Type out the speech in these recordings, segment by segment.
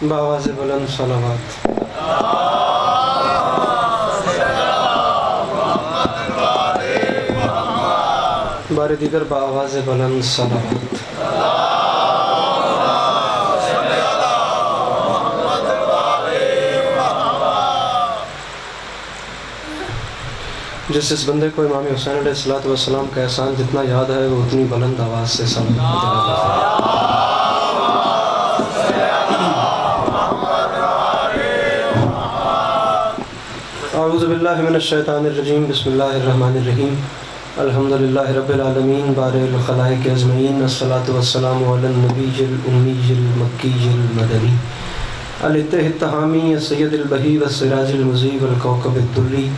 بآواز بلند صلوات۔ بار دیگر بآواز بلند صلوات۔ جس بندے کو امام حسین علیہ السلام کا احسان جتنا یاد ہے وہ اتنی بلند آواز سے صلوات۔ اعوذ باللہ من الشیطان الرجیم، بسم اللہ الرحمن الرحیم، الحمدللہ رب العالمین، بارئ الخلائق اجمعین، الصلاۃ والسلام علی النبی الامی المکی المدنی الاتح التحامی السید البہی والسراج المضیء والکوكب الدری،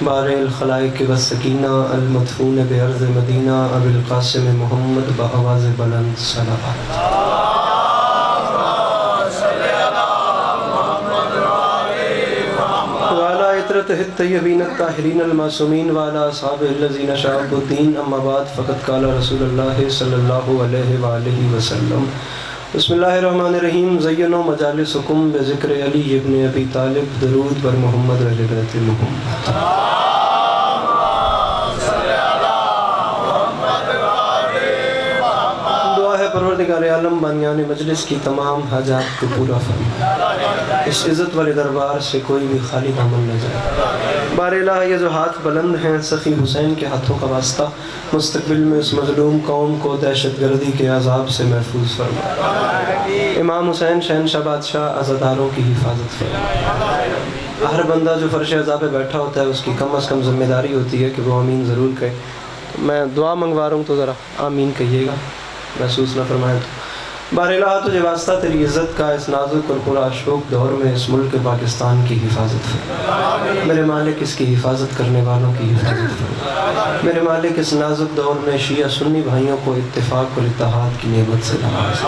بارئ الخلائق والسکینہ المدفون بارض مدینہ ابی القاسم محمد بآواز بلند صلوات۔ الطیبین الطاہرین المعصومین وعلی اصحابہ الذین شعبوا الدین، اما بعد فقد قال رسول اللہ صلی اللہ علیہ وآلہ وسلم، بسم اللہ الرحمن الرحیم، زینوا مجالسکم بذکر علی ابن ابی طالب، درود بر محمد علی بنت محمد۔ دعا ہے پروردگار عالم بانیان مجلس کی تمام حاجات کو پورا فرما، اس عزت والے دربار سے کوئی بھی خالی دامن نہ جائے۔ بار الہ یہ جو ہاتھ بلند ہیں سخی حسین کے ہاتھوں کا واسطہ، مستقبل میں اس مظلوم قوم کو دہشت گردی کے عذاب سے محفوظ فرما۔ امام حسین شہنشاہ بادشاہ عزاداروں کی حفاظت فرما۔ ہر بندہ جو فرش عزا پہ بیٹھا ہوتا ہے اس کی کم از کم ذمہ داری ہوتی ہے کہ وہ آمین ضرور کہے۔ میں دعا منگوا رہا ہوں تو ذرا آمین کہیے گا، محسوس نہ فرمائے تو۔ بار الہ تجھے واسطہ تیری عزت کا اس نازک اور پرآشوق دور میں اس ملک پاکستان کی حفاظت فرما۔ میرے مالک اس کی حفاظت کرنے والوں کی حفاظت فرما۔ میرے مالک اس نازک دور میں شیعہ سنی بھائیوں کو اتفاق اور اتحاد کی نعمت سے نواز۔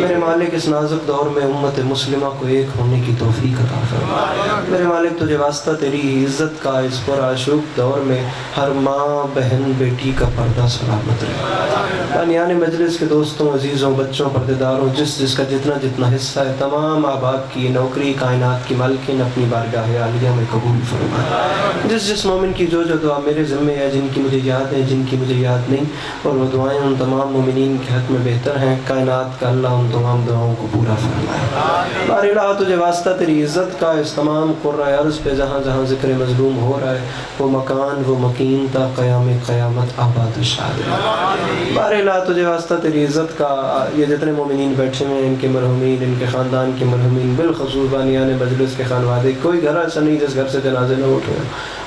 میرے مالک اس نازک دور میں امت مسلمہ کو ایک ہونے کی توفیق عطا فرما۔ میرے مالک تجھے واسطہ تیری عزت کا اس پرآشوق دور میں ہر ماں بہن بیٹی کا پردہ سلامت رہے۔ بانیان مجلس کے دوستوں عزیزوں بچوں پردے جس کا جتنا حصہ ہے تمام احباب کی نوکری کائنات کی مالکن اپنی بارگاہ عالیہ میں قبول فرمائے۔ جس مومن کی جو دعا میرے ذمے ہے، جن کی مجھے یاد ہے جن کی مجھے یاد نہیں، اور وہ دعائیں ان تمام مومنین کے حق میں بہتر ہیں، کائنات کا اللہ ان تمام دعاؤں کو پورا فرمائے۔ بار الہ تجھے واسطہ تیری عزت کا اس تمام قرۂ عرض پہ جہاں جہاں ذکر مظلوم ہو رہا ہے وہ مکان وہ مکین تا قیام قیامت آباد و شاد رہے۔ بار الہ تجھے واسطہ تیری عزت کا یہ جتنے مومنین بیٹھے ہوئے ہیں ان کے مرحومین، ان کے خاندان کے مرحومین، بالخصوص بانیان مجلس کے خانوادے، کوئی گھر ایسا نہیں جس گھر سے جنازے نہ اٹھے۔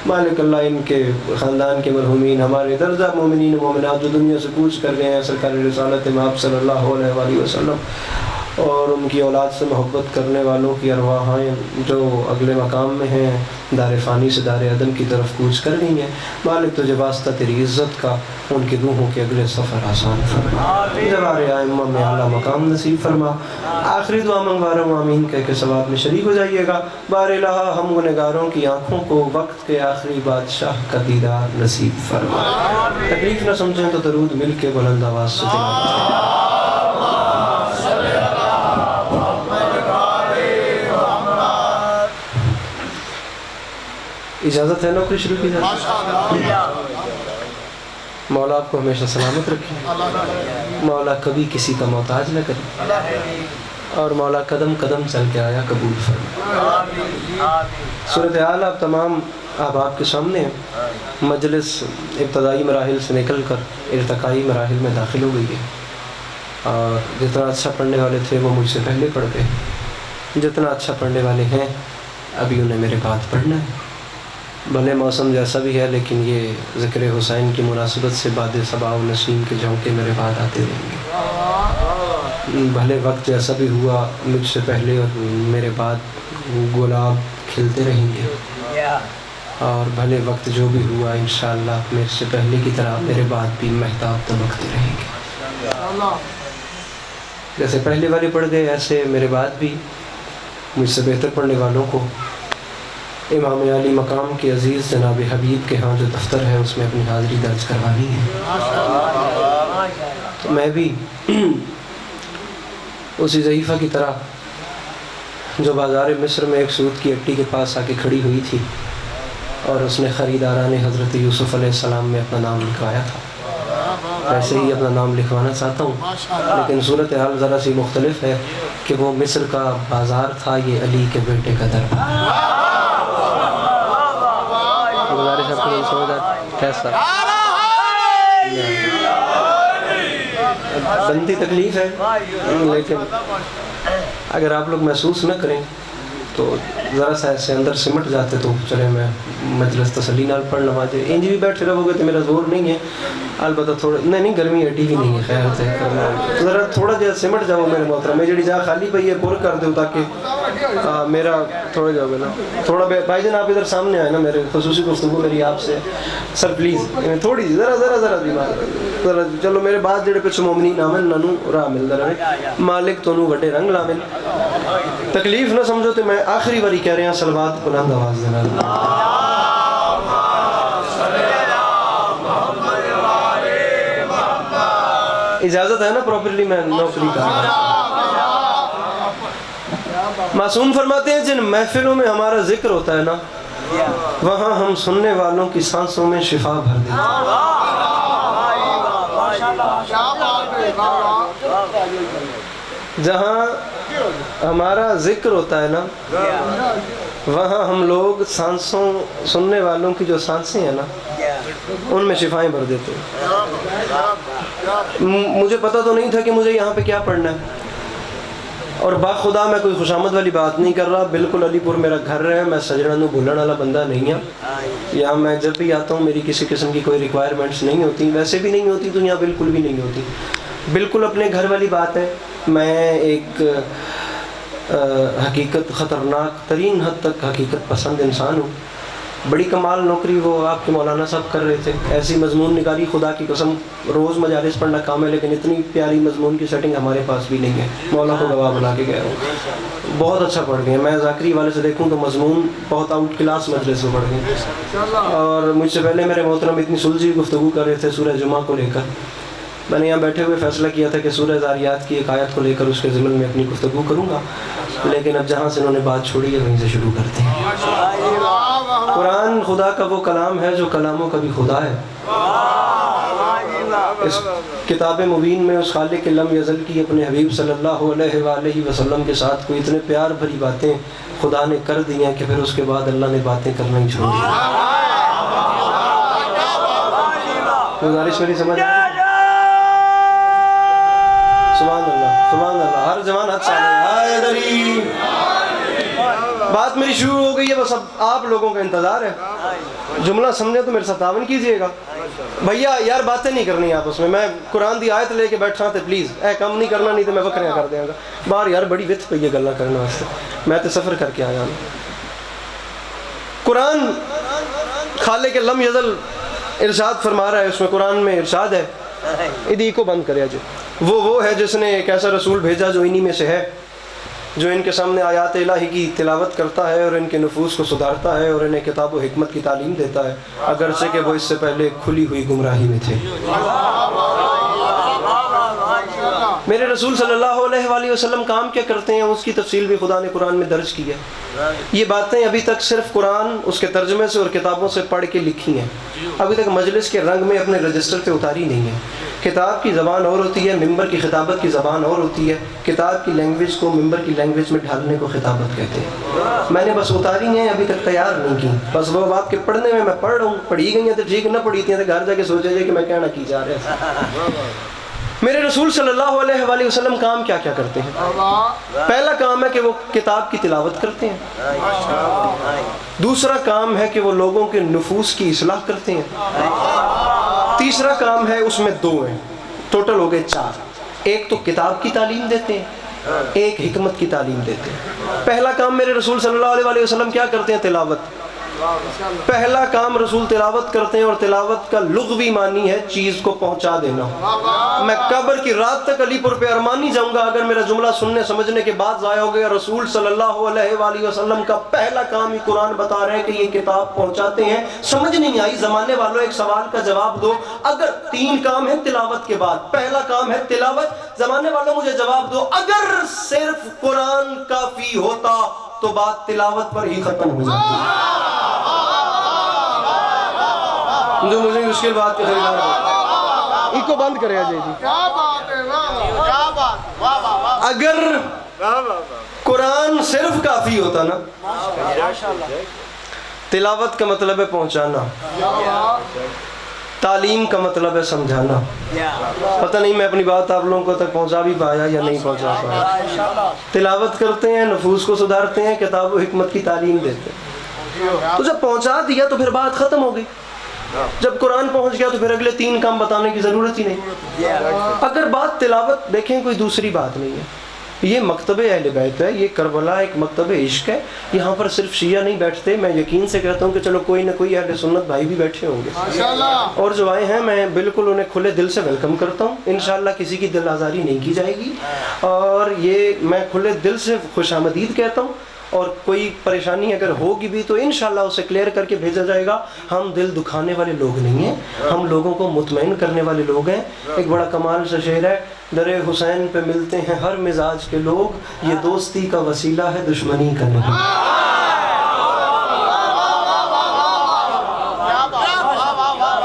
مالک اللہ ان کے خاندان کے مرحومین، ہمارے درجہ مومنین و مومنات جو دنیا سے کوچ کر گئے ہیں سرکار رسالت مآب صلی اللہ علیہ وآلہ وسلم، اور ان کی اولاد سے محبت کرنے والوں کی ارواحیں جو اگلے مقام میں ہیں دار فانی سے دار عدن کی طرف کوچ کر گئی ہیں، مالک تجھے واسطہ تیری عزت کا ان کی روحوں کے اگلے سفر آسان فرما، جوار ائمہ میں اعلیٰ مقام نصیب فرما۔ آخری دعا منگوا رہا ہوں آمین کہہ کے ثواب میں شریک ہو جائیے گا۔ بار الہ ہم گنہگاروں کی آنکھوں کو وقت کے آخری بادشاہ کا دیدار نصیب فرما۔ تکلیف نہ سمجھیں تو درود مل کے بلند آواز سے تلاوت کریں۔ اجازت ہے نوکری شروع کی جائے؟ مولا آپ کو ہمیشہ سلامت رکھے، مولا کبھی کسی کا محتاج نہ کرے، اور مولا قدم قدم چل کے آیا قبول فرما۔ صورتحال آپ تمام احباب کے سامنے مجلس ابتدائی مراحل سے نکل کر ارتقائی مراحل میں داخل ہو گئی ہے، اور جتنا اچھا پڑھنے والے تھے وہ مجھ سے پہلے پڑھ گئے، جتنا اچھا پڑھنے والے ہیں ابھی انہیں میرے بعد پڑھنا ہے۔ بھلے موسم جیسا بھی ہے لیکن یہ ذکر حسین کی مناسبت سے باد صبا و نسیم کے جھونکے میرے بعد آتے رہیں گے۔ بھلے وقت جیسا بھی ہوا مجھ سے پہلے اور میرے بعد گلاب کھلتے رہیں گے، اور بھلے وقت جو بھی ہوا انشاءاللہ میرے سے پہلے کی طرح میرے بعد بھی مہتاب دمکتے رہیں گے۔ جیسے پہلے والے پڑھ گئے ایسے میرے بعد بھی مجھ سے بہتر پڑھنے والوں کو امام علی مقام کے عزیز جناب حبیب کے ہاں جو دفتر ہے اس میں اپنی حاضری درج کروانی ہے۔ تو میں بھی اسی ضعیفہ کی طرح جو بازار مصر میں ایک سود کی ہٹی کے پاس آ کے کھڑی ہوئی تھی اور اس نے خریداران حضرت یوسف علیہ السلام میں اپنا نام لکھوایا تھا. ویسے ہی اپنا نام لکھوانا چاہتا ہوں، لیکن صورتحال ذرا سی مختلف ہے کہ وہ مصر کا بازار تھا، یہ علی کے بیٹے کا دربار. گزارش آپ کو سمجھا کیسا بنتی تکلیف ہے، لیکن اگر آپ لوگ محسوس نہ کریں تو ذرا سا ایسے اندر سمٹ جاتے تو چلے میں مجلس تسلی نال پڑھ لوا دے. انج بھی بیٹھے رہو گے تو میرا زور نہیں ہے، البتہ تھوڑا نہیں گرمی ہٹی بھی نہیں ہے، خیر سے ذرا تھوڑا جہا سمٹ جاؤ میرے محترم. میں جڑی جگہ خالی پئی ہے پر کر دو تاکہ میرا تھوڑا جاؤ گے نا تھوڑا. بھائی جان آپ ادھر سامنے آئے نا، میرے خصوصی گفتگو میری آپ سے سر پلیز تھوڑی سی ذرا ذرا چلو میرے بعد جڑے پچھے مومنین آمن نانو راہ ملدا رہے. مالک تو وڈے رنگ لاون، تکلیف نہ سمجھو تو میں آخری باری کہہ رہے ہیں صلوات بلند آواز دینا. اجازت ہے نا پراپرلی میں نوکری کر رہا ہوں. معصوم فرماتے ہیں جن محفلوں میں ہمارا ذکر ہوتا ہے نا، وہاں ہم سننے والوں کی سانسوں میں شفا بھر دیتے ہیں. جہاں ہمارا ذکر ہوتا ہے نا، وہاں ہم لوگ سانسوں سننے والوں کی جو سانسیں ہیں نا ان میں شفائیں بھر دیتے ہیں. مجھے پتہ تو نہیں تھا کہ مجھے یہاں پہ کیا پڑھنا ہے، اور باخدا میں کوئی خوشامد والی بات نہیں کر رہا. بالکل علی پور میرا گھر ہے، میں سجنا نو بھولن والا بندہ نہیں ہوں. یہاں میں جب بھی آتا ہوں میری کسی قسم کی کوئی ریکوائرمنٹس نہیں ہوتی، ویسے بھی نہیں ہوتی تو یہاں بالکل بھی نہیں ہوتی. بالکل اپنے گھر والی بات ہے. میں ایک حقیقت خطرناک ترین حد تک حقیقت پسند انسان ہوں. بڑی کمال نوکری وہ آپ کے مولانا صاحب کر رہے تھے، ایسی مضمون نگاری خدا کی قسم روز مجالس پڑھنا کام ہے، لیکن اتنی پیاری مضمون کی سیٹنگ ہمارے پاس بھی نہیں ہے. مولا کو گواہ بنا کے گیا ہوں، بہت اچھا پڑھ گئے. میں ذاکری والے سے دیکھوں تو مضمون بہت آؤٹ کلاس مجلس میں پڑھ گئے. اور مجھ سے پہلے میرے محترم اتنی سلجھی گفتگو کر رہے تھے سورہ جمعہ کو لے کر. میں نے یہاں بیٹھے ہوئے فیصلہ کیا تھا کہ سورہ ذاریات کی ایک آیت کو لے کر اس کے ضمن میں اپنی گفتگو کروں گا، لیکن اب جہاں سے انہوں نے بات چھوڑی ہے وہیں سے شروع کرتے ہیں. قرآن خدا کا وہ کلام ہے جو کلاموں کا بھی خدا ہے. اس کتاب مبین میں اس خالق لم یزل کی اپنے حبیب صلی اللہ علیہ وآلہ وسلم کے ساتھ کوئی اتنے پیار بھری باتیں خدا نے کر دی ہیں کہ پھر اس کے بعد اللہ نے باتیں کرنا ہی چھوڑ دی. گزارش میری سمجھ سبحان اللہ سبحان اللہ. ہر جوان حد سامنے بات میری شروع ہو گئی ہے، بس اب آپ لوگوں کا انتظار ہے. جملہ سمجھے تو میرے ساتھ تعاون کیجئے گا. بھیا یار باتیں نہیں کرنی آپس میں قرآن دی آیت لے کے بیٹھا تھے، پلیز اے کم نہیں کرنا، نہیں تو میں وکھریاں کر دیا گا باہر. یار بڑی وتھ پئی ہے گلاں کرنے واسطے، میں تو سفر کر کے آیا ہوں. قرآن خالق لم یزل ارشاد فرما رہا ہے، اس میں قرآن میں ارشاد ہے ادھی کو بند کرے جو وہ ہے جس نے ایک ایسا رسول بھیجا جو انہی میں سے ہے، جو ان کے سامنے آیات الہی کی تلاوت کرتا ہے اور ان کے نفوس کو سدھارتا ہے اور انہیں کتاب و حکمت کی تعلیم دیتا ہے، اگرچہ کہ وہ اس سے پہلے کھلی ہوئی گمراہی میں تھے. میرے رسول صلی اللہ علیہ وآلہ وسلم کام کیا کرتے ہیں اس کی تفصیل بھی خدا نے قرآن میں درج کی ہے. یہ باتیں ابھی تک صرف قرآن اس کے ترجمے سے اور کتابوں سے پڑھ کے لکھی ہیں، ابھی تک مجلس کے رنگ میں اپنے رجسٹر پہ اتاری نہیں ہے. کتاب کی زبان اور ہوتی ہے، ممبر کی خطابت کی زبان اور ہوتی ہے. کتاب کی لینگویج کو ممبر کی لینگویج میں ڈھالنے کو خطابت کہتے ہیں. میں نے بس اتاری ہیں، ابھی تک تیار نہیں کی. بس وہ آپ کے پڑھنے میں پڑھ رہا ہوں، پڑھی گئی ہیں تو ٹھیک، نہ پڑھی تھی تو گھر جا کے سوچا جائے کہ میں کہنا کی جا رہا ہے. میرے رسول صلی اللہ علیہ وآلہ وسلم کام کیا کیا کرتے ہیں؟ پہلا کام ہے کہ وہ کتاب کی تلاوت کرتے ہیں. دوسرا کام ہے کہ وہ لوگوں کے نفوس کی اصلاح کرتے ہیں. تیسرا کام ہے، اس میں دو ہیں، ٹوٹل ہو گئے 4. ایک تو کتاب کی تعلیم دیتے ہیں، ایک حکمت کی تعلیم دیتے ہیں. پہلا کام میرے رسول صلی اللہ علیہ وسلم کیا کرتے ہیں؟ تلاوت. پہلا کام رسول تلاوت کرتے ہیں اور تلاوت کا لغوی معنی ہے چیز کو پہنچا دینا. میں قبر کی رات تک علی پور پہ ارمانی جاؤں گا اگر میرا جملہ سننے سمجھنے کے بعد ضائع ہو گیا. رسول صلی اللہ علیہ وآلہ وسلم کا پہلا کام ہی قرآن بتا رہے ہیں کہ یہ کتاب پہنچاتے ہیں. سمجھ نہیں آئی زمانے والوں ایک سوال کا جواب دو. اگر 3 کام ہیں تلاوت کے بعد، پہلا کام ہے تلاوت. زمانے والوں مجھے جواب دو، اگر صرف قرآن کافی ہوتا تو بات تلاوت پر ہی ختم ہو جاتی. جو مجھے مشکل بات کے خریدار ہے ان کو بند کرے اجے جی. اگر قرآن صرف کافی ہوتا نا، تلاوت کا مطلب ہے پہنچانا، تعلیم کا مطلب ہے سمجھانا. پتہ نہیں میں اپنی بات آپ لوگوں کو تک پہنچا بھی پایا یا نہیں پہنچا پایا. تلاوت کرتے ہیں، نفوس کو سدھارتے ہیں، کتاب و حکمت کی تعلیم دیتے ہیں. تو جب پہنچا دیا تو پھر بات ختم ہو گئی. جب قرآن پہنچ گیا تو پھر اگلے 3 کام بتانے کی ضرورت ہی نہیں. اگر بات تلاوت دیکھیں کوئی دوسری بات نہیں ہے. یہ مکتب اہل بیت ہے، یہ کربلا ایک مکتب عشق ہے. یہاں پر صرف شیعہ نہیں بیٹھتے. میں یقین سے کہتا ہوں کہ چلو کوئی نہ کوئی اہل سنت بھائی بھی بیٹھے ہوں گے اور جو آئے ہیں میں بالکل انہیں کھلے دل سے ویلکم کرتا ہوں. انشاءاللہ کسی کی دل آزاری نہیں کی جائے گی اور یہ میں کھلے دل سے خوش آمدید کہتا ہوں. اور کوئی پریشانی اگر ہوگی بھی تو انشاءاللہ اسے کلیئر کر کے بھیجا جائے گا. ہم دل دکھانے والے لوگ نہیں ہیں، ہم لوگوں کو مطمئن کرنے والے لوگ ہیں. ایک بڑا کمال سے شعر ہے، در حسین پہ ملتے ہیں ہر مزاج کے لوگ، یہ دوستی کا وسیلہ ہے دشمنی کا نہیں.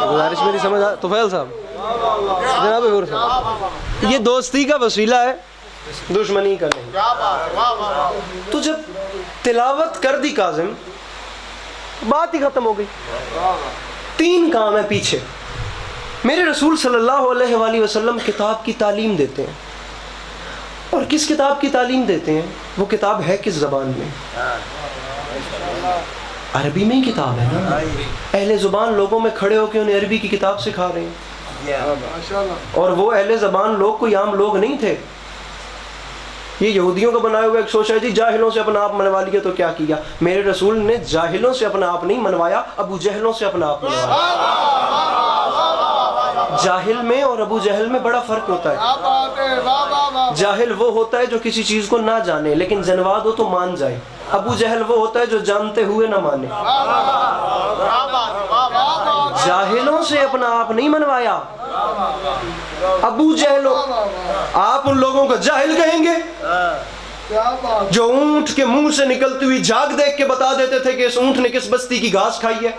گزارش میری سمجھ طفیل صاحب، جناب حضور صاحب، یہ دوستی کا وسیلہ ہے دشمنی کا نہیں. تو جب تلاوت کر دی کاظم، بات ہی ختم ہو گئی. 3 کام ہے پیچھے. میرے رسول صلی اللہ علیہ وآلہ وسلم کتاب کی تعلیم دیتے ہیں. اور کس کتاب کی تعلیم دیتے ہیں؟ وہ کتاب ہے کس زبان میں؟ عربی میں ہی کتاب ہے نا. اہل زبان لوگوں میں کھڑے ہو کے انہیں عربی کی کتاب سکھا رہے ہیں. اور وہ اہل زبان لوگ کوئی عام لوگ نہیں تھے. یہ یہودیوں کا بنایا ہوا ایک سوچ ہے جی جاہلوں سے اپنا آپ منوا لیا تو کیا کیا. میرے رسول نے جاہلوں سے اپنا آپ نہیں منوایا، ابو جہلوں سے اپنا آپ منوایا. جاہل میں اور ابو جہل میں بڑا فرق ہوتا ہے. جاہل وہ ہوتا ہے جو کسی چیز کو نہ جانے لیکن جنوا دو تو مان جائے. ابو جہل وہ ہوتا ہے جو جانتے ہوئے نہ مانے. جاہلوں سے اپنا آپ نہیں منوایا. ابو جہلوں، آپ ان لوگوں کو جاہل کہیں گے جو اونٹ کے منہ سے نکلتی ہوئی جھاگ دیکھ کے بتا دیتے تھے کہ اس اونٹ نے کس بستی کی گھاس کھائی ہے.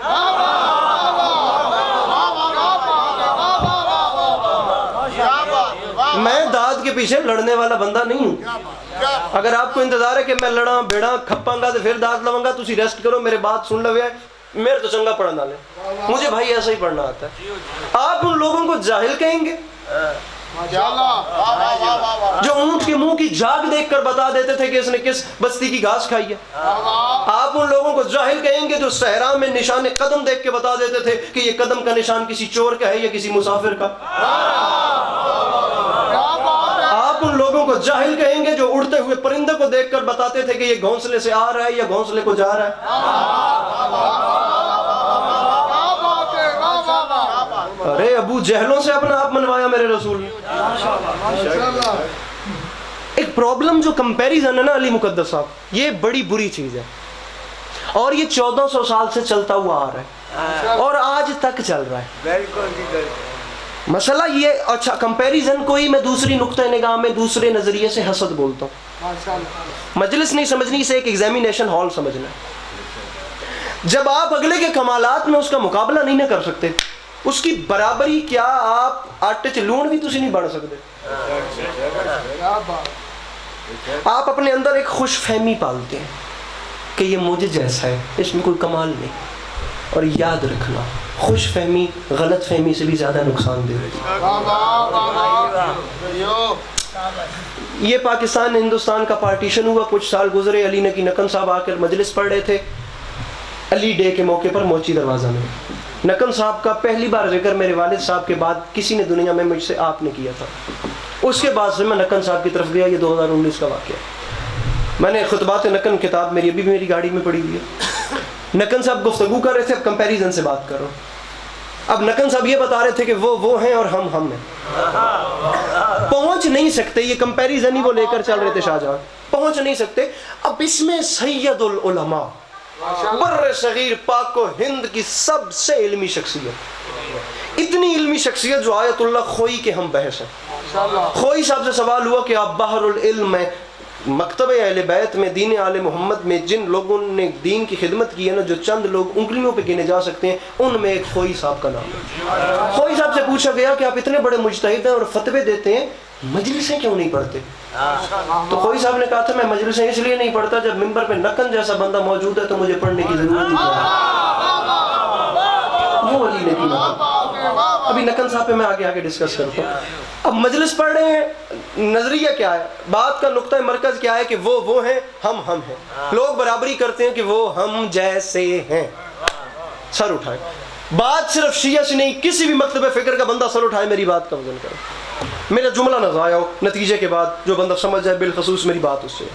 میں داد کے پیچھے لڑنے والا بندہ نہیں ہوں. اگر آپ کو انتظار ہے کہ میں لڑاں بیڑاں کھپاں گا تو پھر داد لواں گا، تسی ریسٹ کرو، میرے بات سن لو. میرے تو چنگا پڑھنا لے، مجھے بھائی ایسا ہی پڑھنا آتا ہے. آپ ان لوگوں کو جاہل کہیں گے جو اونٹ کے منہ کی جھاگ دیکھ کر بتا دیتے تھے کہ اس نے کس بستی کی گھاس کھائی ہے. آپ ان لوگوں کو جاہل کہیں گے جو صحرا میں نشان قدم دیکھ کے بتا دیتے تھے کہ یہ قدم کا نشان کسی چور کا ہے یا کسی مسافر کا. آپ ان لوگوں کو جاہل کہیں گے جو اڑتے ہوئے پرندے کو دیکھ کر بتاتے تھے کہ یہ گھونسلے سے آ رہا ہے یا گھونسلے کو جا رہا ہے. ارے ابو جہلوں سے اپنا آپ منوایا میرے رسول نے. ایک پرابلم جو کمپیریزن ہے نا علی مقدس صاحب، یہ بڑی بری چیز ہے اور یہ 1400 سال سے چلتا ہوا آ رہا ہے اور آج تک چل رہا ہے. مسئلہ یہ اچھا کمپیریزن کوئی میں دوسری نقطہ نگاہ میں دوسرے نظریے سے حسد بولتا ہوں. مجلس نہیں سمجھنی، اسے ایک ایگزامینیشن ہال سمجھنا ہے. جب آپ اگلے کے کمالات میں اس کا مقابلہ نہیں نہ کر سکتے، اس کی برابری کیا آپ آٹے چ لون بھی تسی نہیں بڑھ سکتے. آپ اپنے اندر ایک خوش فہمی پالتے ہیں کہ یہ مجھے جیسا ہے، اس میں کوئی کمال نہیں. اور یاد رکھنا، خوش فہمی غلط فہمی سے بھی زیادہ نقصان دہ ہوتی ہے. یہ پاکستان ہندوستان کا پارٹیشن ہوا، کچھ سال گزرے، علی نقی نقن صاحب آ کر مجلس پڑھ رہے تھے علی ڈے کے موقع پر موچی دروازہ میں. نقن صاحب کا پہلی بار ذکر میرے والد صاحب کے بعد کسی نے دنیا میں مجھ سے آپ نے کیا تھا. اس کے بعد سے میں نقن صاحب کی طرف گیا. یہ 2019 کا واقعہ. میں نے خطبات نقن کتاب میری ابھی بھی میری گاڑی میں پڑی ہوئی ہے. نقن صاحب گفتگو کر رہے تھے, اب کمپیریزن سے بات کرو. اب نقن صاحب یہ بتا رہے تھے کہ وہ ہیں اور ہم ہیں. پہنچ نہیں سکتے, یہ کمپیریزن ہی وہ لے کر چل رہے تھے شاہ جہاں, پہنچ نہیں سکتے. اب اس میں سید العلماء بر صغیر پاک و ہند کی سب سے علمی شخصیت, اتنی علمی شخصیت جو آیت اللہ خوئی کے ہم بحث ہیں. خوئی صاحب سے سوال ہوا کہ آپ بحر العلم میں, مکتب اہل بیت میں, دین آل محمد میں جن لوگوں نے دین کی خدمت کی ہے نا, جو چند لوگ انگلیوں پہ گنے جا سکتے ہیں, ان میں ایک خوئی صاحب کا نام ہے. خوئی صاحب سے پوچھا گیا کہ آپ اتنے بڑے مجتہد ہیں اور فتوے دیتے ہیں, مجلسیں کیوں نہیں پڑھتے؟ تو خوئی صاحب نے کہا تھا میں مجلسیں اس لیے نہیں پڑھتا, جب ممبر پہ نقن جیسا بندہ موجود ہے تو مجھے پڑھنے کی ضرورت ہی کیا ہے. وہ علی نے کی بات. ابھی نقن صاحب پہ میں آگے ڈسکس کرتا ہوں. اب مجلس پڑھ رہے ہیں, نظریہ کیا ہے, بات کا نقطہ مرکز کیا ہے کہ وہ ہیں, ہم ہیں. لوگ برابری کرتے ہیں کہ وہ ہم جیسے ہیں. سر اٹھائے. بات صرف شیعہ سے نہیں, کسی بھی مکتب فکر کا بندہ سر اٹھائے, میری بات کا وزن کرے, میرا جملہ نہ ضائع ہو, نتیجے کے بعد جو بندہ سمجھ جائے بالخصوص میری بات اس سے.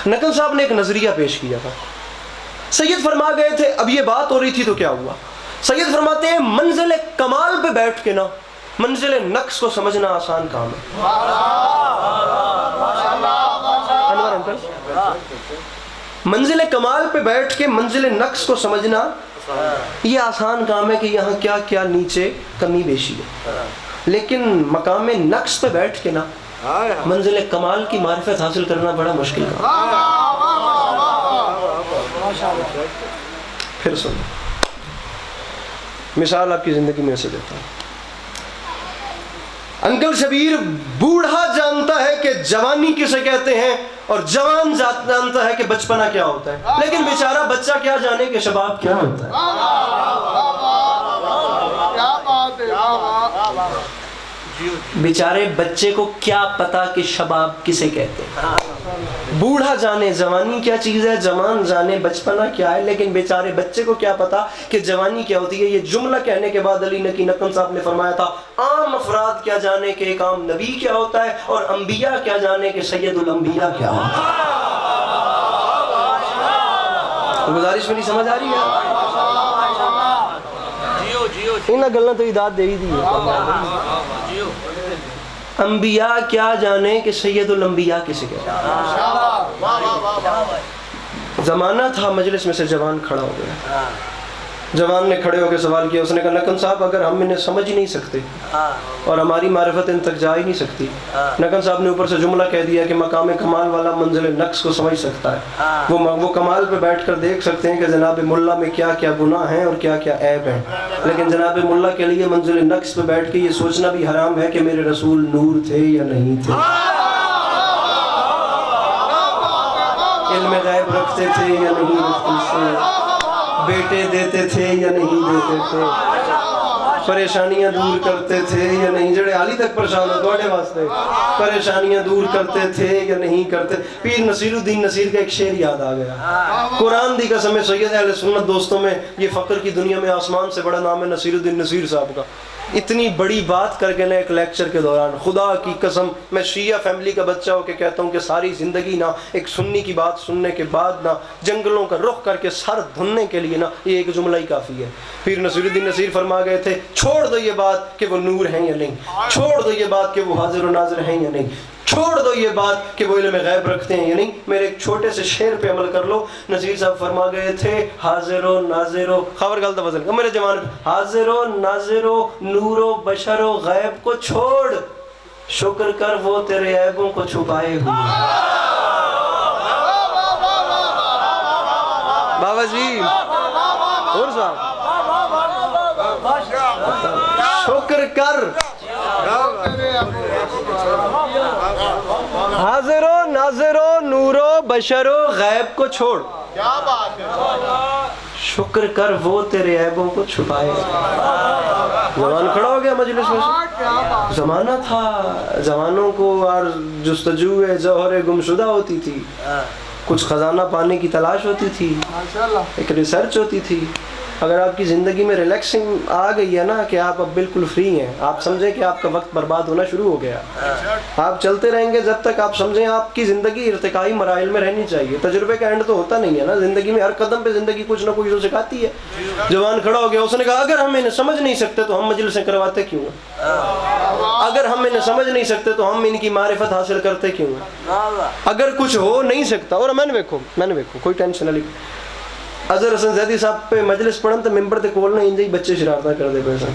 نقن صاحب نے ایک نظریہ پیش کیا تھا. سید فرما گئے تھے, اب یہ بات ہو رہی تھی تو کیا ہوا, سید فرماتے ہیں منزل کمال پہ بیٹھ کے نا منزل نقص کو سمجھنا آسان کام ہے. انور انکل, منزل کمال پہ بیٹھ کے منزل نقص کو سمجھنا یہ آسان کام ہے کہ یہاں کیا کیا نیچے کمی بیشی ہے, لیکن مقام نقص پہ بیٹھ کے نا منزل کمال کی معرفت حاصل کرنا بڑا مشکل کام ہے. پھر سنو, مثال آپ کی زندگی میں سے دیتا ہوں. انکل شبیر بوڑھا جانتا ہے کہ جوانی کسے کہتے ہیں اور جوان جانتا ہے کہ بچپنا کیا ہوتا ہے, لیکن بیچارہ بچہ کیا جانے کہ شباب کیا ہوتا ہے. بیچارے بچے کو کیا پتا کہ شباب کسے کہتے ہیں. بوڑھا جانے جوانی کیا چیز ہے, جوان جانے بچپنا کیا ہے, لیکن بیچارے بچے کو کیا پتا کہ جوانی کیا ہوتی ہے. یہ جملہ کہنے کے بعد علی نقی نقن صاحب نے فرمایا تھا, عام افراد کیا جانے کہ ایک عام نبی کیا ہوتا ہے, اور انبیاء کیا جانے کہ سید الانبیاء کیا ہوتا ہے. گزارش میری سمجھ آ رہی ہے؟ انہاں گلنا تو داد دے ہی دی ہے. انبیاء کیا جانے کہ سید الانبیاء کسے کہتے ہیں. زمانہ تھا, مجلس میں سے جوان کھڑا ہو گیا. جوان نے کھڑے ہو کے سوال کیا, اس نے کہا نقن صاحب اگر ہم انہیں سمجھ ہی نہیں سکتے اور ہماری معرفت ان تک جا ہی نہیں سکتی. نقن صاحب نے اوپر سے جملہ کہہ دیا کہ مقام کمال والا منزل نقص کو سمجھ سکتا ہے, وہ کمال پہ بیٹھ کر دیکھ سکتے ہیں کہ جناب ملا میں کیا کیا گناہ ہیں اور کیا کیا عیب ہیں, لیکن جناب ملا کے لیے منزل نقص پہ بیٹھ کے یہ سوچنا بھی حرام ہے کہ میرے رسول نور تھے یا نہیں تھے, علم غیب رکھتے تھے یا نہیں رکھتے تھے, بیٹے دیتے تھے یا نہیں دیتے تھے, پریشانیاں دور کرتے تھے یا نہیں. جڑے عالی تک پریشان ہو توڑے واسطے پریشانیاں دور کرتے تھے یا نہیں کرتے. پیر نصیر الدین نصیر کا ایک شعر یاد آ گیا, قرآن دی قسم سید اہل سنت دوستوں میں یہ فقر کی دنیا میں آسمان سے بڑا نام ہے نصیر الدین نصیر صاحب کا. اتنی بڑی بات کر کے نا ایک لیکچر کے دوران, خدا کی قسم میں شیعہ فیملی کا بچہ ہو کے کہتا ہوں کہ ساری زندگی نا ایک سنی کی بات سننے کے بعد نا جنگلوں کا رخ کر کے سر دھننے کے لیے نا یہ ایک جملہ ہی کافی ہے. پھر نصیر الدین نصیر فرما گئے تھے, چھوڑ دو یہ بات کہ وہ نور ہیں یا نہیں, چھوڑ دو یہ بات کہ وہ حاضر و ناظر ہیں یا نہیں, چھوڑ دو یہ بات کہ وہ علم غیب رکھتے ہیں یا نہیں. میرے ایک چھوٹے سے شعر پہ عمل کر لو. نصیر صاحب فرما گئے تھے, حاضر و ناظر و خبر غلط وزن میرے جوان, حاضر و ناظر و نور و بشر و غیب کو چھوڑ, شکر کر وہ تیرے عیبوں کو چھپائے ہوئے. بابا جی اور صاحب شکر کر, حاضر و ناظر و نور و بشر و غیب کو چھوڑ, شکر کر وہ تیرے عیبوں کو چھپائے. زمان کھڑا ہو گیا مجلس میں سے. زمانہ تھا, زمانوں کو اور جستجو جوہر گمشدہ ہوتی تھی, کچھ خزانہ پانے کی تلاش ہوتی تھی, ایک ریسرچ ہوتی تھی. اگر آپ کی زندگی میں ریلیکسنگ آ گئی ہے نا کہ آپ اب بالکل فری ہیں, آپ سمجھیں کہ آپ کا وقت برباد ہونا شروع ہو گیا, آپ چلتے رہیں گے جب تک آپ سمجھیں آپ کی زندگی ارتقائی مراحل میں رہنی چاہیے. تجربے کا اینڈ تو ہوتا نہیں ہے نا زندگی میں, ہر قدم پہ زندگی کچھ نہ کچھ تو سکھاتی ہے. جوان کھڑا ہو گیا, اس نے کہا اگر ہم انہیں سمجھ نہیں سکتے تو ہم مجلسیں کرواتے کیوں ہیں؟ اگر ہم انہیں سمجھ نہیں سکتے تو ہم ان کی معرفت حاصل کرتے کیوں ہیں؟ اگر کچھ ہو نہیں سکتا, اور میں نے دیکھو کوئی ٹینشن نہیں. اظہر حسن زیدی صاحب پہ مجلس پڑھن تو ممبر تے کول نہ انج ہی بچے شرارتاں کر دے پے سن.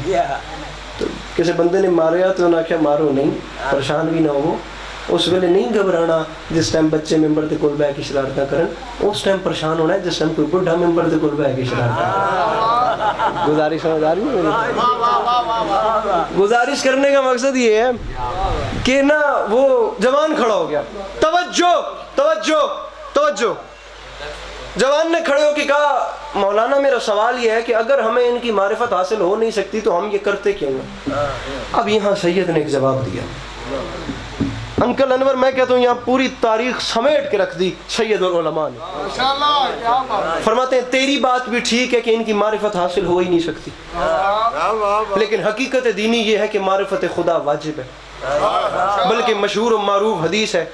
تو کسی بندے نے ماریا تو انہاں آکھیا مارو نہیں, پریشان بھی نہ ہو. اس ویلے نہیں گھبرانا جس ٹائم بچے ممبر تے کول بیٹھ کے شرارتاں کرن, اس ٹائم پریشان ہونا ہے جس ٹائم کوئی بڈھا ممبر تے کول بیٹھ کے شرارتاں کرے. گزارش سمجھ آ رہی ہے میری؟ گزارش کرنے کا مقصد یہ ہے کہ نا وہ جوان کھڑا ہو گیا, توجہ توجہ توجہ. جوان نے کھڑے ہو کے کہا مولانا میرا سوال یہ ہے کہ اگر ہمیں ان کی معرفت حاصل ہو نہیں سکتی تو ہم یہ کرتے کیوں ہیں؟ اب یہاں سید نے ایک جواب دیا. انکل انور میں کہتا ہوں یہاں پوری تاریخ سمیٹ کے رکھ دی سید العلماء نے. فرماتے ہیں تیری بات بھی ٹھیک ہے کہ ان کی معرفت حاصل ہو ہی نہیں سکتی, لیکن حقیقت دینی یہ ہے کہ معرفت خدا واجب ہے, بلکہ مشہور و معروف حدیث ہے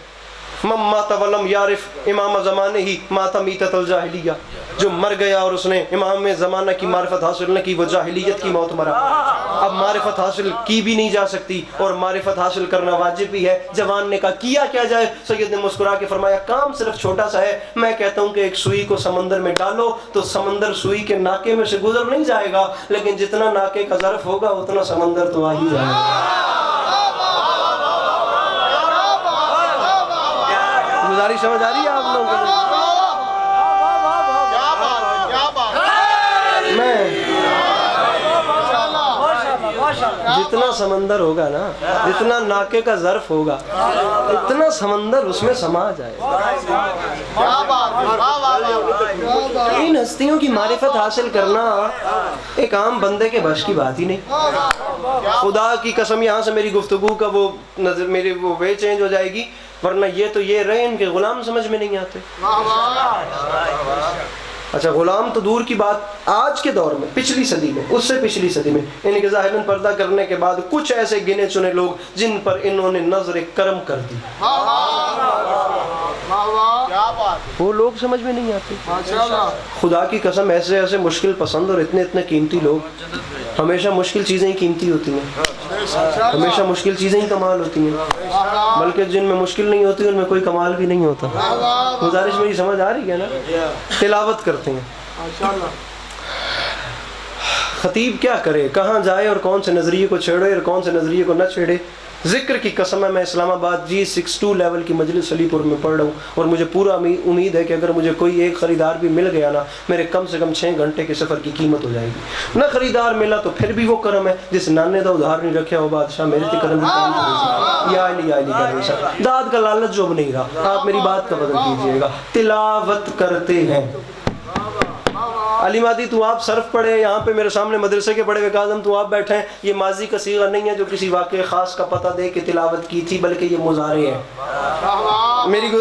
من مات ولم یعرف امام زمانے ہی مات میتۃ الجاہلیہ. جو مر گیا اور اس نے امام زمانہ کی معرفت حاصل نہ کی وہ جاہلیت کی موت مرا. اب معرفت حاصل کی بھی نہیں جا سکتی اور معرفت حاصل کرنا واجب بھی ہے. جوان نے کہا کیا جائے؟ سید نے مسکرا کے فرمایا کام صرف چھوٹا سا ہے, میں کہتا ہوں کہ ایک سوئی کو سمندر میں ڈالو تو سمندر سوئی کے ناکے میں سے گزر نہیں جائے گا, لیکن جتنا ناکے کا ظرف ہوگا اتنا سمندر تو آ ہی جائے گا. گزارش سمجھ آ رہی ہے آپ لوگوں کو؟ جتنا سمندر ہوگا نا, جتنا ناکے کا ظرف ہوگا, اتنا سمندر اس میں سما جائے. ان ہستیوں کی معرفت حاصل کرنا ایک عام بندے کے بس کی بات ہی نہیں. خدا کی قسم یہاں سے میری گفتگو کا وہ نظر میری وہ وے چینج ہو جائے گی, ورنہ یہ تو یہ رہے ان کے غلام سمجھ میں نہیں آتے. اچھا غلام تو دور کی بات, آج کے دور میں پچھلی صدی میں, اس سے پچھلی صدی میں ان کے ظاہراً پردہ کرنے کے بعد کچھ ایسے گنے چنے لوگ جن پر انہوں نے نظر کرم کر دی, وہ لوگ سمجھ میں نہیں آتے. خدا کی قسم ایسے ایسے مشکل پسند اور اتنے قیمتی لوگ, ہمیشہ مشکل چیزیں ہی قیمتی ہوتی ہیں, ہمیشہ مشکل چیزیں ہی کمال ہوتی ہیں, بلکہ جن میں مشکل نہیں ہوتی ان میں کوئی کمال بھی نہیں ہوتا. گزارش میری سمجھ آ رہی ہے نا؟ تلاوت کرتے ہیں. خطیب کیا کرے, کہاں جائے اور کون سے نظریے کو چھیڑے اور کون سے نظریے کو نہ چھیڑے. ذکر کی قسم ہے میں اسلام آباد G62 لیول کی مجلس علی پور میں پڑھ رہا ہوں, اور مجھے پورا امید ہے کہ اگر مجھے کوئی ایک خریدار بھی مل گیا نا, میرے کم سے کم 6 گھنٹے کے سفر کی قیمت ہو جائے گی. نہ خریدار ملا تو پھر بھی وہ کرم ہے, جس نانے دا ادھار نہیں رکھا وہ بادشاہ میرے تے کرم یا علی کرے سا. داد کا لالچ جو نہیں رہا, آپ میری بات کا بدل کیجئے گا. تلاوت کرتے ہیں. علی مادی تو آپ صرف پڑھے, یہاں پہ میرے سامنے مدرسے کے بڑے وکاظم تو آپ بیٹھے ہیں, یہ ماضی کا صیغہ نہیں ہے جو کسی واقعے خاص کا پتہ دے کے تلاوت کی تھی, بلکہ یہ مضارع ہے.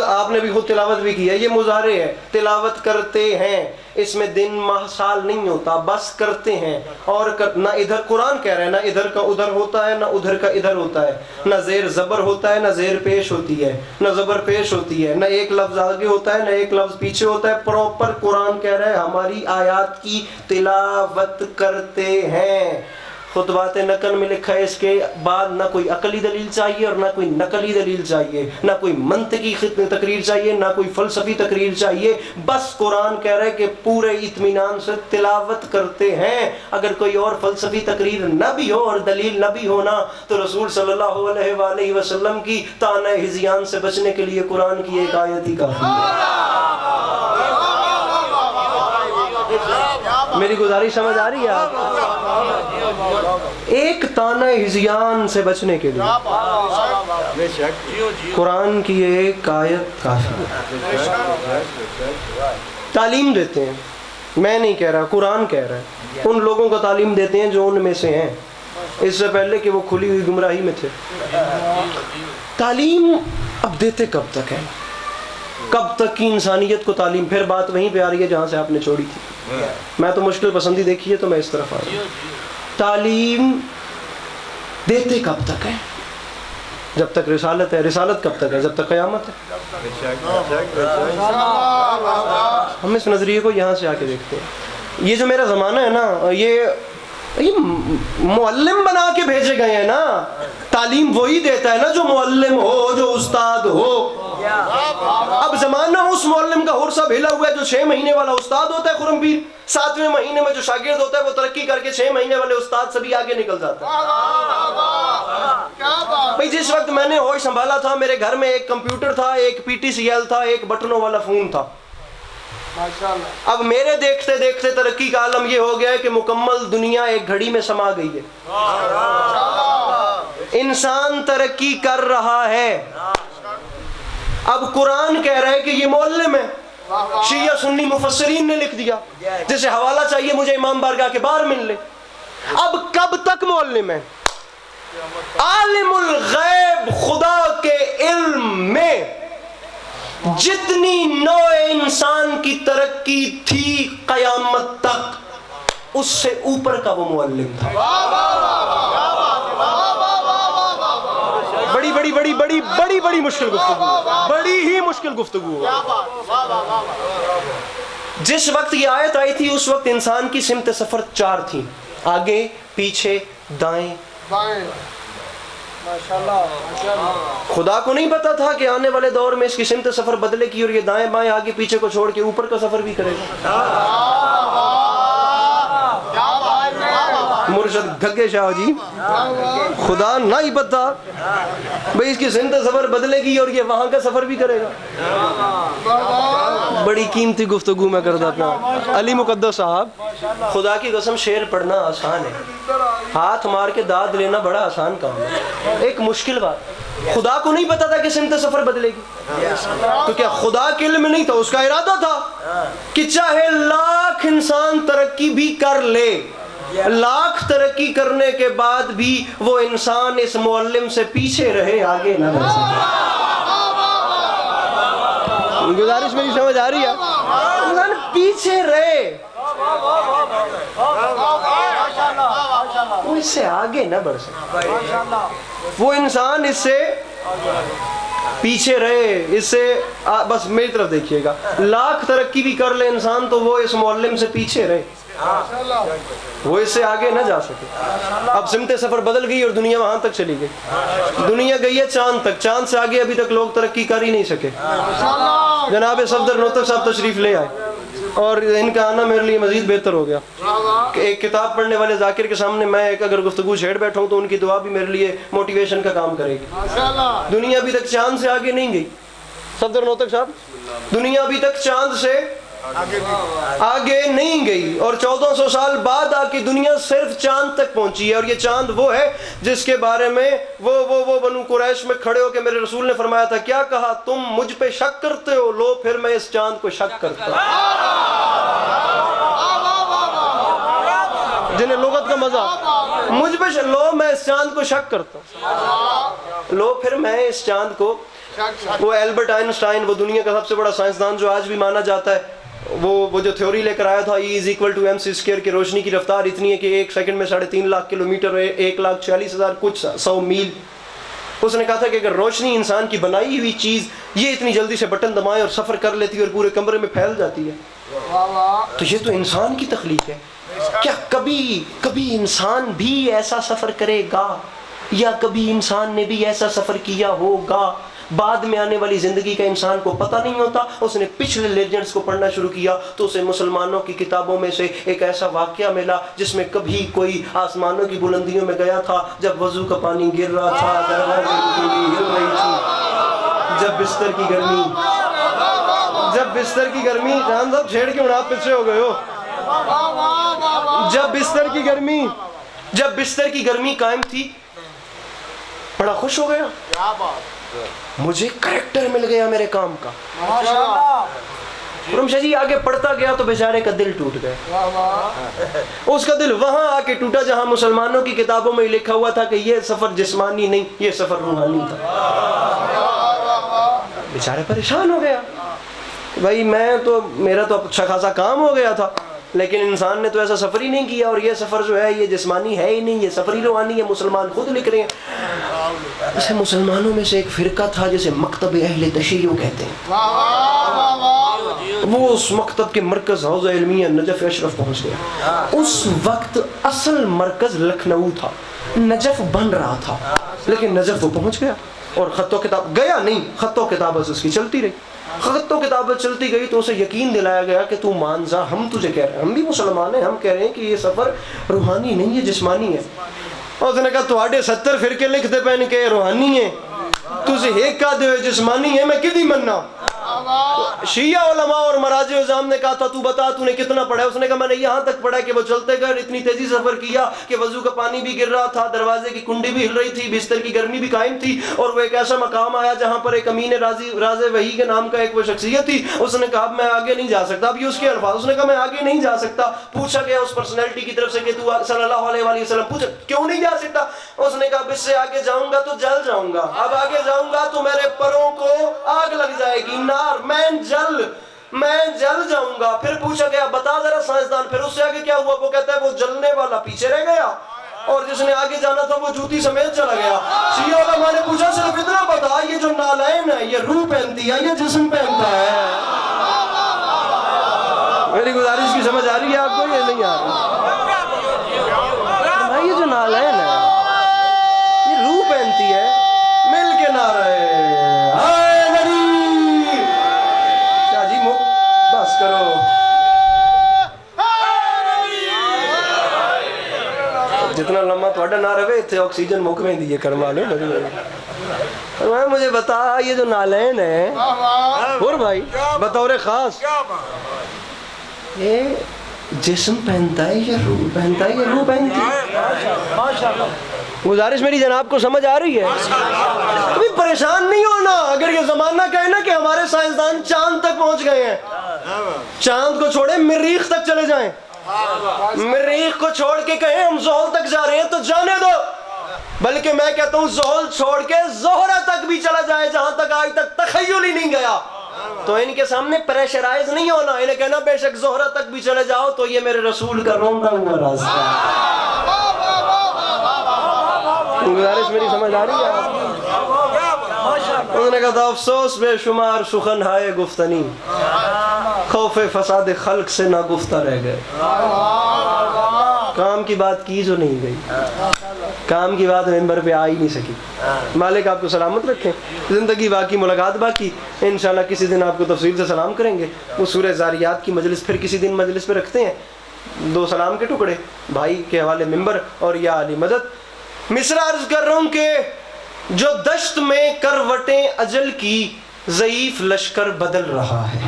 آپ نے بھی خود تلاوت بھی کی ہے, یہ مضارع ہے. تلاوت کرتے ہیں, اس میں دن ماہ سال نہیں ہوتا, بس کرتے ہیں. اور نہ ادھر قرآن کہہ رہے ہیں, نہ ادھر کا ادھر ہوتا ہے, نہ ادھر کا ادھر ہوتا ہے, نہ زیر زبر ہوتا ہے, نہ زیر پیش ہوتی ہے, نہ زبر پیش ہوتی ہے, نہ ایک لفظ آگے ہوتا ہے, نہ ایک لفظ پیچھے ہوتا ہے. پراپر قرآن کہہ رہا ہے ہماری آیات کی تلاوت کرتے ہیں. خطبات نقل میں لکھا ہے اس کے بعد نہ کوئی عقلی دلیل چاہیے اور نہ کوئی نقلی دلیل چاہیے, نہ کوئی منطقی تقریر چاہیے, نہ کوئی فلسفی تقریر چاہیے. بس قرآن کہہ رہا ہے کہ پورے اطمینان سے تلاوت کرتے ہیں. اگر کوئی اور فلسفی تقریر نہ بھی ہو اور دلیل نہ بھی ہونا تو رسول صلی اللہ علیہ وآلہ وسلم کی طعنہ ہذیان سے بچنے کے لیے قرآن کی ایک آیت ہی کافی ہے. میری گزارش سمجھ آ رہی ہے آپ؟ ایک طعنہ ہذیان سے بچنے کے لیے قرآن کی ایک آیت کافی ہے. تعلیم دیتے ہیں, میں نہیں کہہ رہا, قرآن کہہ رہا ہے. ان لوگوں کو تعلیم دیتے ہیں جو ان میں سے ہیں, اس سے پہلے کہ وہ کھلی ہوئی گمراہی میں تھے. تعلیم اب دیتے کب تک ہے؟ کب تک کی انسانیت کو تعلیم؟ پھر بات وہیں پہ آ رہی ہے جہاں سے آپ نے چھوڑی تھی. میں تو مشکل پسندی دیکھی ہے تو میں اس طرف آ رہا ہوں. تعلیم دیتے کب تک ہے؟ جب تک رسالت ہے. رسالت کب تک ہے؟ جب تک قیامت ہے. ہم اس نظریے کو یہاں سے آ کے دیکھتے ہیں. یہ جو میرا زمانہ ہے نا، یہ معلم بنا کے بھیجے گئے ہیں نا. تعلیم وہی دیتا ہے نا جو معلم ہو، جو استاد ہو. اب زمانہ اس معلم کا ہرسا بھیلا ہوا ہے جو 6 مہینے والا استاد ہوتا ہے خرم پیر، 7ویں مہینے میں جو شاگرد ہوتا ہے وہ ترقی کر کے 6 مہینے والے استاد سے بھی آگے نکل جاتا ہے. بھئی جس وقت میں نے ہوش سنبھالا تھا میرے گھر میں ایک کمپیوٹر تھا، ایک PTCL تھا، ایک بٹنوں والا فون تھا. اب میرے دیکھتے دیکھتے ترقی کا عالم یہ ہو گیا ہے کہ مکمل دنیا ایک گھڑی میں سما گئی ہے. انسان ترقی کر رہا ہے. اب قرآن کہہ رہا ہے کہ یہ معلم ہے. شیعہ سنی مفسرین نے لکھ دیا، جسے حوالہ چاہیے مجھے امام بارگاہ کے باہر مل لے. اب کب تک معلم ہے؟ عالم الغیب خدا کے علم میں جتنی نوع انسان کی ترقی تھی قیامت تک، اس سے اوپر کا وہ معلم تھا. بڑی بڑی بڑی بڑی بڑی بڑی مشکل گفتگو، بڑی ہی مشکل گفتگو. جس وقت یہ آیت آئی تھی اس وقت انسان کی سمت سفر 4 تھیں، آگے پیچھے دائیں بائیں. خدا کو نہیں پتا تھا کہ آنے والے دور میں اس کی سمت سفر بدلے کی اور یہ دائیں بائیں آگے پیچھے کو چھوڑ کے اوپر کا سفر بھی کرے گا. مرشد گھگے شاہ جی، خدا نہ ہی پتا بھئی اس کی سمت سفر بدلے گی اور یہ وہاں کا سفر بھی کرے گا. بڑی قیمتی گفتگو میں کرتا اپنا. علی مقدس صاحب، خدا کی قسم شعر پڑھنا آسان ہے، ہاتھ مار کے داد لینا بڑا آسان کام ہے. ایک مشکل بات، خدا کو نہیں پتا تھا کہ سمت سفر بدلے گی، تو کیا خدا کے علم نہیں تھا؟ اس کا ارادہ تھا کہ چاہے لاکھ انسان ترقی بھی کر لے، لاکھ ترقی کرنے کے بعد بھی وہ انسان اس معلم سے پیچھے رہے، آگے نہ بڑھ سکے. گزارش میری سمجھ آ رہی ہے؟ انسان پیچھے رہے، وہ اس سے آگے نہ بڑھ سکے. وہ انسان اس سے پیچھے رہے، اس سے بس میری طرف دیکھیے گا، لاکھ ترقی بھی کر لے انسان تو وہ اس معلم سے پیچھے رہے، وہ اس سے آگے نہ جا سکے. اب سمت سفر بدل گئی اور دنیا وہاں تک چلی گئی. دنیا گئی ہے چاند تک، چاند سے آگے ابھی تک لوگ ترقی کر ہی نہیں سکے. جناب صفدر نوتک صاحب تشریف لے آئے اور ان کا آنا میرے لیے مزید بہتر ہو گیا. ایک کتاب پڑھنے والے ذاکر کے سامنے میں اگر گفتگو چھیڑ بیٹھا ہوں تو ان کی دعا بھی میرے لیے موٹیویشن کا کام کرے گی. دنیا ابھی تک چاند سے آگے نہیں گئی. صفدر نوتک صاحب، دنیا ابھی تک چاند سے آگے نہیں گئی اور 1400 سال بعد آ کے دنیا صرف چاند تک پہنچی ہے. اور یہ چاند وہ ہے جس کے بارے میں وہ بنو قریش میں کھڑے ہو کے میرے رسول نے فرمایا تھا، کیا کہا تم مجھ پہ شک کرتے ہو؟ لو پھر میں اس چاند کو شک کرتا ہوں. جنہیں لغت کا مزہ، مجھ پہ لو میں اس چاند کو شک کرتا ہوں، لو پھر میں اس چاند کو. وہ البرٹ آئنسٹائن، وہ دنیا کا سب سے بڑا سائنسدان جو آج بھی مانا جاتا ہے، وہ جو تھیوری لے کر آیا تھا E=mc² کہ روشنی کی رفتار اتنی ہے کہ 1 سیکنڈ میں 3.5 لاکھ کلومیٹر، 1,46,000 کچھ 100 میل. اس نے کہا تھا کہ اگر روشنی انسان کی بنائی ہوئی چیز یہ اتنی جلدی سے بٹن دبائے اور سفر کر لیتی ہے اور پورے کمرے میں پھیل جاتی ہے تو یہ تو انسان کی تخلیق ہے. کیا کبھی انسان بھی ایسا سفر کرے گا یا کبھی انسان نے بھی ایسا سفر کیا ہوگا؟ بعد میں آنے والی زندگی کا انسان کو پتہ نہیں ہوتا. اس نے پچھلے لیجنڈز کو پڑھنا شروع کیا تو اسے مسلمانوں کی کتابوں میں سے ایک ایسا واقعہ ملا جس میں کبھی کوئی آسمانوں کی بلندیوں میں گیا تھا جب وضو کا پانی گر رہا تھا، دروازے کی کیلی ہل رہی تھی، جب بستر کی گرمی جان صاحب چھیڑ کے آپ پیچھے ہو گئے ہو، جب بستر کی گرمی قائم تھی بڑا خوش ہو گیا، مجھے کریکٹر مل گیا میرے کام کا. خرم شاہ جی آگے پڑھتا گیا تو بیچارے کا دل ٹوٹ گیا. اس کا دل وہاں آ کے ٹوٹا جہاں مسلمانوں کی کتابوں میں لکھا ہوا تھا کہ یہ سفر جسمانی نہیں، یہ سفر روحانی تھا. بیچارے پریشان ہو گیا، بھائی میرا تو اچھا خاصا کام ہو گیا تھا، لیکن انسان نے تو ایسا سفر ہی نہیں کیا، اور یہ سفر جو ہے یہ جسمانی ہے ہی نہیں، یہ سفری روحانی ہے. مسلمان خود لکھ رہے ہیں. اسے مسلمانوں میں سے ایک فرقہ تھا جسے مکتب اہل تشیع کہتے ہیں. وہ اس مکتب کے مرکز حوزہ علمیہ نجف اشرف پہنچ گیا. اس وقت اصل مرکز لکھنؤ تھا، نجف بن رہا تھا، لیکن نجف وہ پہنچ گیا. اور خط و کتاب گیا نہیں، خط و کتابت اس کی چلتی رہی. خط و کتابت چلتی گئی تو اسے یقین دلایا گیا کہ تو مان جا، ہم تجھے کہہ رہے ہیں، ہم بھی مسلمان ہیں، ہم کہہ رہے ہیں کہ یہ سفر روحانی نہیں ہے، جسمانی ہے. اور اس نے کہا تواڈے 70 فرقے لکھتے پہن کے روحانی ہے، تجھے ایک کا دے جسمانی ہے، میں کدی مننا. شیعہ علماء اور مراجع عظام نے کہا تھا تو بتا تو نے کتنا پڑھا ہے؟ اس نے کہا میں نے یہاں تک پڑھا کہ وہ چلتے گئے، اتنی تیزی سفر کیا کہ وضو کا پانی بھی گر رہا تھا، دروازے کی کنڈی بھی ہل رہی تھی، بستر کی گرمی بھی قائم تھی، اور وہ ایک ایسا مقام آیا جہاں پر ایک امین راز وحی کے نام کا ایک وہ شخصیت تھی. اس نے کہا میں آگے نہیں جا سکتا. اب یہ اس کے الفاظ، اس نے کہا میں آگے نہیں جا سکتا. پوچھا گیا اس پرسنالٹی کی طرف سے کہ تو صلی اللہ علیہ وآلہ وسلم، پوچھا کیوں نہیں جا سکتا؟ اس نے کہا اب اس سے آگے جاؤں گا تو جل جاؤں گا، اب آگے جاؤں گا تو میرے پروں کو آگ لگ جائے گی، نار، میں جل جاؤں گا. پھر پوچھا گیا بتا ذرا سائنسدان پھر اس سے آگے کیا ہوا؟ وہ کہتا ہے وہ جلنے والا پیچھے رہ گیا اور جس نے آگے جانا تھا وہ جوتی سمیت چلا گیا. شیعہ علماء نے پوچھا صرف اتنا بتا، یہ جو نالین ہے یہ روح پہنتی ہے، یہ جسم پہنتا ہے؟ میری گزارش کی سمجھ آ رہی ہے آپ کو؟ یہ نہیں آ رہی. یہ جو نالین ہے یہ روح پہنتی ہے. مل کے نعرہ بس کرو. جتنا لمبا تھوڑا نہ رہے اتنے آکسیجن مک میں دیئے کرما لو. مجھے بتا یہ جو نالین ہے اور بھائی بطور خاص یہ جسم پہنتا ہے یا روح پہنتا ہے؟ یہ روح پہنتی ہے. گزارش میری جناب کو سمجھ آ رہی ہے؟ ابھی پریشان نہیں ہونا اگر یہ زمانہ کہے نا کہ ہمارے سائنسدان چاند تک پہنچ گئے ہیں. چاند کو چھوڑے مریخ تک چلے جائیں، مریخ کو چھوڑ کے کہیں ہم زحل تک جا رہے ہیں تو جانے دو. بلکہ میں کہتا ہوں زحل چھوڑ کے زہرہ تک بھی چلا جائے جہاں تک آج تک تخیل ہی نہیں گیا، تو ان کے سامنے پریشرائز نہیں ہونا. انہیں کہنا بے شک زہرہ تک بھی چلے جاؤ تو یہ میرے رسول کا روندا ہوا راستہ ہے. گزارش میری سمجھ آ رہی ہے؟ انہوں نے کہا تھا افسوس بے شمار سخن ہائے گفتنی، خوف فساد خلق سے نہ گفتہ رہ گئے. کام کی بات کی جو نہیں گئی، کام کی بات منبر پہ آ ہی نہیں سکی. مالک آپ کو سلامت رکھیں. زندگی باقی، ملاقات باقی. انشاءاللہ کسی دن آپ کو تفصیل سے سلام کریں گے. وہ سورہ زاریات کی مجلس پھر کسی دن مجلس پہ رکھتے ہیں. 2 سلام کے ٹکڑے بھائی کے حوالے منبر اور یا علی مدد. مصرع عرض کر رہا ہوں کہ جو دشت میں کروٹیں اجل کی ضعیف لشکر بدل رہا ہے.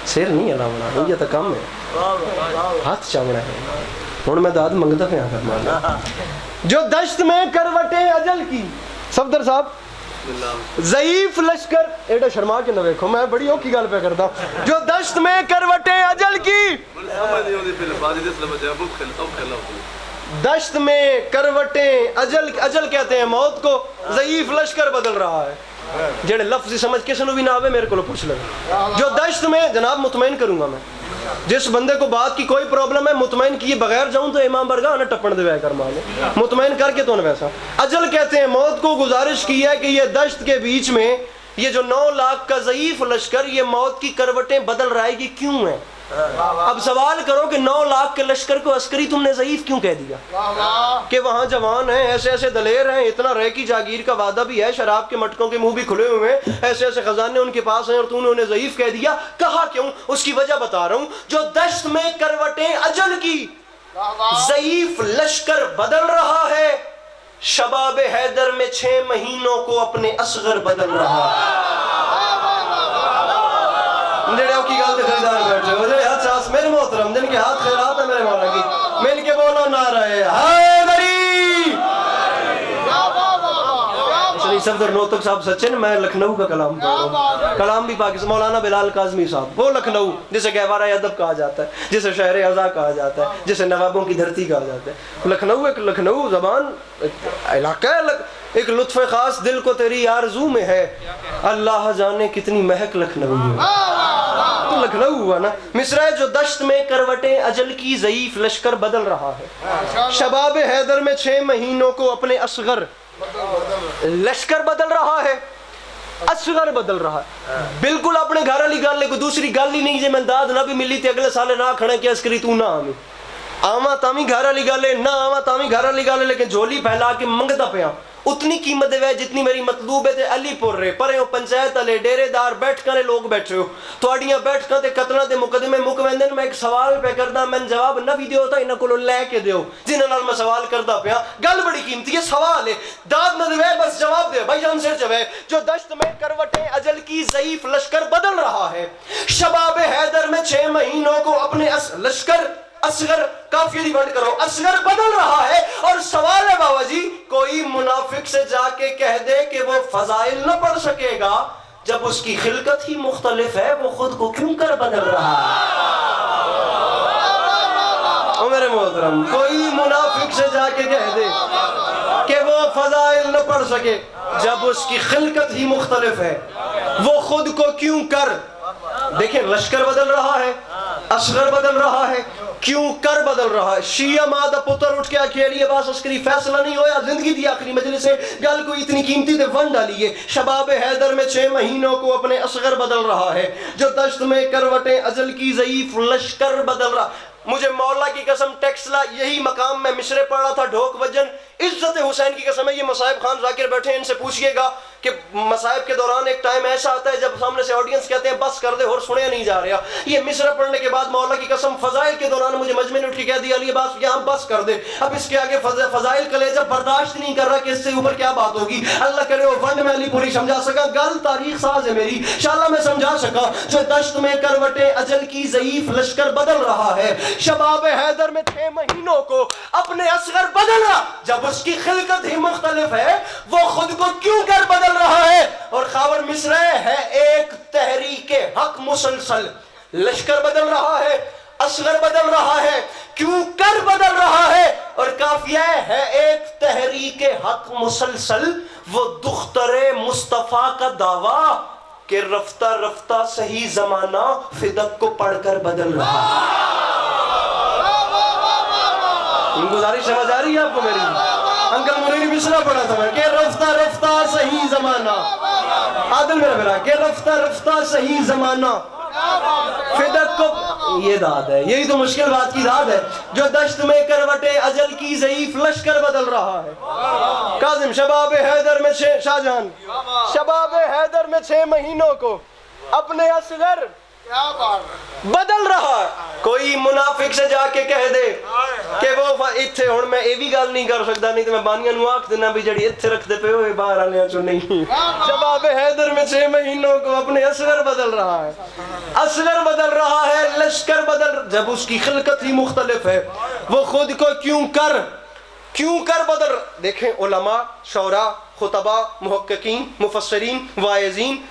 سیر نہیں علاوہ ہوئی تو کم ہے، ہاتھ چاوڑا ہے. ہوں میں داد منگتا پہ آ کر مانا. جو دشت میں کروٹیں اجل کی، صفدر صاحب ضعیف لشکر ایڈا شرما کے نہ ویکھو، میں بڑی اوکھی گل پہ کرتا. جو دشت میں کروٹیں اجل کی، دشت میں کروٹیں اجل کہتے ہیں موت کو، ضعیف لشکر بدل رہا ہے. جڑے لفظ سمجھ کسی نو بھی نہ آوے میرے کو پوچھ لے. جو دشت میں، جناب مطمئن کروں گا میں جس بندے کو بات کی کوئی پرابلم ہے، مطمئن کیے بغیر جاؤں تو امام برگاہ انہیں ٹپن دے کر مانے، مطمئن کر کے تو انہیں ویسا. اجل کہتے ہیں موت کو. گزارش کی ہے کہ یہ دشت کے بیچ میں یہ جو 9 لاکھ کا ضعیف لشکر یہ موت کی کروٹیں بدل رہا ہے، یہ کیوں ہے؟ اب سوال کرو کہ 9 لاکھ کے لشکر کو عسکری تم نے ضعیف کیوں کہہ دیا؟ کہ وہاں جوان ہیں، ایسے ایسے دلیر ہیں، اتنا رہ کی جاگیر کا وعدہ بھی ہے، شراب کے مٹکوں کے منہ بھی کھلے ہوئے ہیں، ایسے ایسے خزانے ان کے پاس ہیں اور تو نے انہیں ضعیف کہہ دیا. کہا کیوں؟ اس کی وجہ بتا رہا ہوں. جو دشت میں کروٹیں اجل کی ضعیف لشکر بدل رہا ہے، شباب حیدر میں 6 مہینوں کو اپنے اصغر بدل رہا ہے. میرے محترم جن کے ہاتھ خیرات ہے میرے مولا کی، مل کے بولو نعرہ حیدری. صفدر نوتک صاحب سچے نا، میں لکھنؤ کا کلام پڑھ رہا ہوں، کلام بھی پاکستان، مولانا بلال کاظمی صاحب، وہ لکھنؤ جسے گہوارہ ادب کہا جاتا ہے، جسے شہر ازاں کہا جاتا ہے، جسے نوابوں کی دھرتی کہا جاتا ہے، لکھنؤ ایک لکھنؤ زبان علاقہ ہے، ایک لطف خاص دل کو تیری آرزو میں ہے، اللہ جانے کتنی مہک لکھنؤ میں، تو لکھنؤ ہوا نا۔ مصرع جو دشت میں کروٹیں اجل کی ضعیف لشکر بدل رہا ہے، شباب حیدر میں 6 مہینوں کو اپنے اصغر لشکر بدل رہا ہے، اصغر بدل رہا ہے، بالکل اپنے گھر والی گل ہے، کوئی دوسری گل ہی نہیں، جی میں داد نہ بھی ملی تھی اگلے سال نہ کھڑا کیا اس کری تو نہ آمی، آواں تامی گھر والی گل ہے، نہ آواں تامی گھر والی گل ہے، لیکن جھولی پھیلا کے منگتا پیا اتنی قیمت دے جتنی میری مطلوب ہے تے علی پور رہے پرے ہو پنچایت والے ڈیرے دار بیٹھ کرے لوگ بیٹھے ہو تھوڑیاں بیٹھ کر تے قتلہ دے مقدمے مک ویندے میں ایک سوال پہ کردا میں جواب نہ بھی دیو تا انہاں کولوں لے کے دیو جنہاں نال میں سوال کردا پیا گل بڑی قیمتی ہے سوال ہے داد نہ دے بس جواب دے بھائی جان سر جواب جو دشت میں کروٹیں اجل کی ضعیف لشکر بدل رہا ہے شباب حیدر میں 6 مہینوں کو اپنے لشکر اصغر کافی ریورڈ کرو اصغر بدل رہا ہے اور سوال ہے بابا جی کوئی منافق سے جا کے کہہ دے کہ وہ فضائل نہ پڑھ سکے گا جب اس کی خلقت ہی مختلف ہے وہ خود کو کیوں کر بدل رہا ہے او میرے محترم کوئی منافق سے جا کے کہہ دے کہ وہ فضائل نہ پڑھ سکے جب اس کی خلقت ہی مختلف ہے وہ خود کو کیوں کر دیکھیں لشکر بدل رہا ہے اصغر بدل رہا ہے کیوں کر بدل رہا ہے شیعہ مادہ پتر اٹھ کے اکیلی باس عسکری فیصلہ نہیں ہویا زندگی دی آخری مجلس سے گل کو اتنی قیمتی دے ون ڈالیے شباب حیدر میں 6 مہینوں کو اپنے اصغر بدل رہا ہے جو دشت میں کروٹیں اجل کی ضعیف لشکر بدل رہا مجھے مولا کی قسم ٹیکسلا یہی مقام میں مصرے پڑھ رہا تھا ڈھوک وجن عزت حسین کی قسم ہے یہ مصائب خان ذاکر بیٹھے ہیں ان سے پوچھئے گا کہ مصائب کے دوران ایک ٹائم ایسا آتا ہے جب سامنے سے آڈینس کہتے ہیں بس کر دے اور سنے نہیں جا رہا یہ مصرع پڑھنے کے بعد مولا کی قسم فضائل کے دوران مجھے مجمع نے اٹھ کے کہہ دیا علی عباس یہاں بس کر دے اب اس کے آگے فضائل کلیجہ برداشت نہیں کر رہا کہ اس سے اوپر کیا بات ہوگی اللہ کرے وہ ونڈ میں علی پوری سمجھا سکا گل تاریخ ساز ہے میری انشاءاللہ میں سمجھا سکا جو دشت میں کروٹیں اجل کی ضعیف لشکر بدل رہا ہے شباب حیدر میں 6 مہینوں کو اپنے اصغر بدل رہا جب اس کی خلقت ہی مختلف ہے وہ خود کو کیوں کر بدل رہا ہے اور خاور مصرع ہے ایک تحریک حق مسلسل لشکر بدل رہا ہے اصغر بدل رہا ہے کیوں کر بدل رہا ہے اور قافیہ ہے ایک تحریک حق مسلسل وہ دختر مصطفیٰ کا دعویٰ کہ رفتہ رفتہ صحیح زمانہ فدق کو پڑھ کر بدل رہا ہے گزارش سمجھ آ رہی ہے آپ کو میری انکل منیری مصرع پڑھا تھا میں کہ رفتہ رفتہ صحیح زمانہ عادل میرا میرا کہ رفتہ رفتہ صحیح زمانہ فدق کو یہ داد ہے یہی تو مشکل بات کی داد ہے جو دشت میں کروٹیں اجل کی ضعیف لشکر بدل رہا ہے کاظم شباب حیدر میں شاہ جہان شباب حیدر میں 6 مہینوں کو اپنے اصغر بدل رہا ہے کوئی منافق سے جا کے کہہ دے کہ وہ اتھے ہون میں اے بھی گل نہیں کر سکتا نہیں تو میں بانیاں نو آکھ دینا بھی جڑی اتھے رکھ دے پہ ہوئے باہر آلیاں چو نہیں شباب حیدر میں 6 مہینوں کو اپنے اصغر بدل رہا ہے اصغر بدل رہا ہے لشکر بدل جب اس کی خلقت ہی مختلف ہے وہ خود کو کیوں کر بدل دیکھیں علماء شعراء خطباء محققین مفسرین واعظین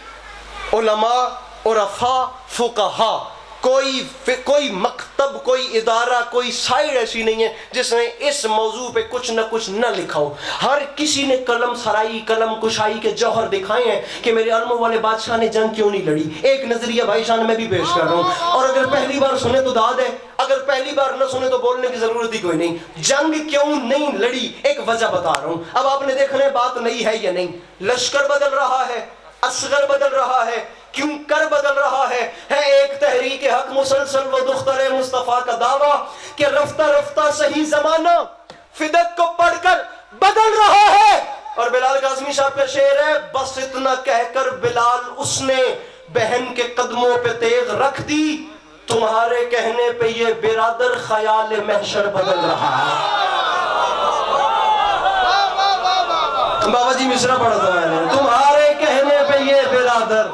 علماء عرفاء فقہاء کوئی مکتب کوئی ادارہ کوئی سائٹ ایسی نہیں ہے جس نے اس موضوع پہ کچھ نہ لکھا ہو ہر کسی نے قلم سرائی قلم کشائی کے جوہر دکھائے ہیں کہ میرے علموں والے بادشاہ نے جنگ کیوں نہیں لڑی ایک نظریہ بھائی شان میں بھی پیش کر رہا ہوں اور اگر پہلی بار سنے تو داد ہے اگر پہلی بار نہ سنے تو بولنے کی ضرورت ہی کوئی نہیں جنگ کیوں نہیں لڑی ایک وجہ بتا رہا ہوں اب آپ نے دیکھنا بات نہیں ہے یا نہیں لشکر بدل رہا ہے اصغر بدل رہا ہے کیوں کر بدل رہا ہے ایک تحریک حق مسلسل وہ دختر مصطفیٰ کا دعویٰ کہ رفتہ رفتہ صحیح زمانہ فدق کو پڑھ کر بدل رہا ہے اور بلال کاظمی صاحب کا شعر ہے بس اتنا کہہ کر بلال اس نے بہن کے قدموں پہ تیغ رکھ دی تمہارے کہنے پہ یہ برادر خیال محشر بدل رہا ہے بابا جی مصرع پڑھا تھا میں نے تمہارے کہنے پہ یہ برادر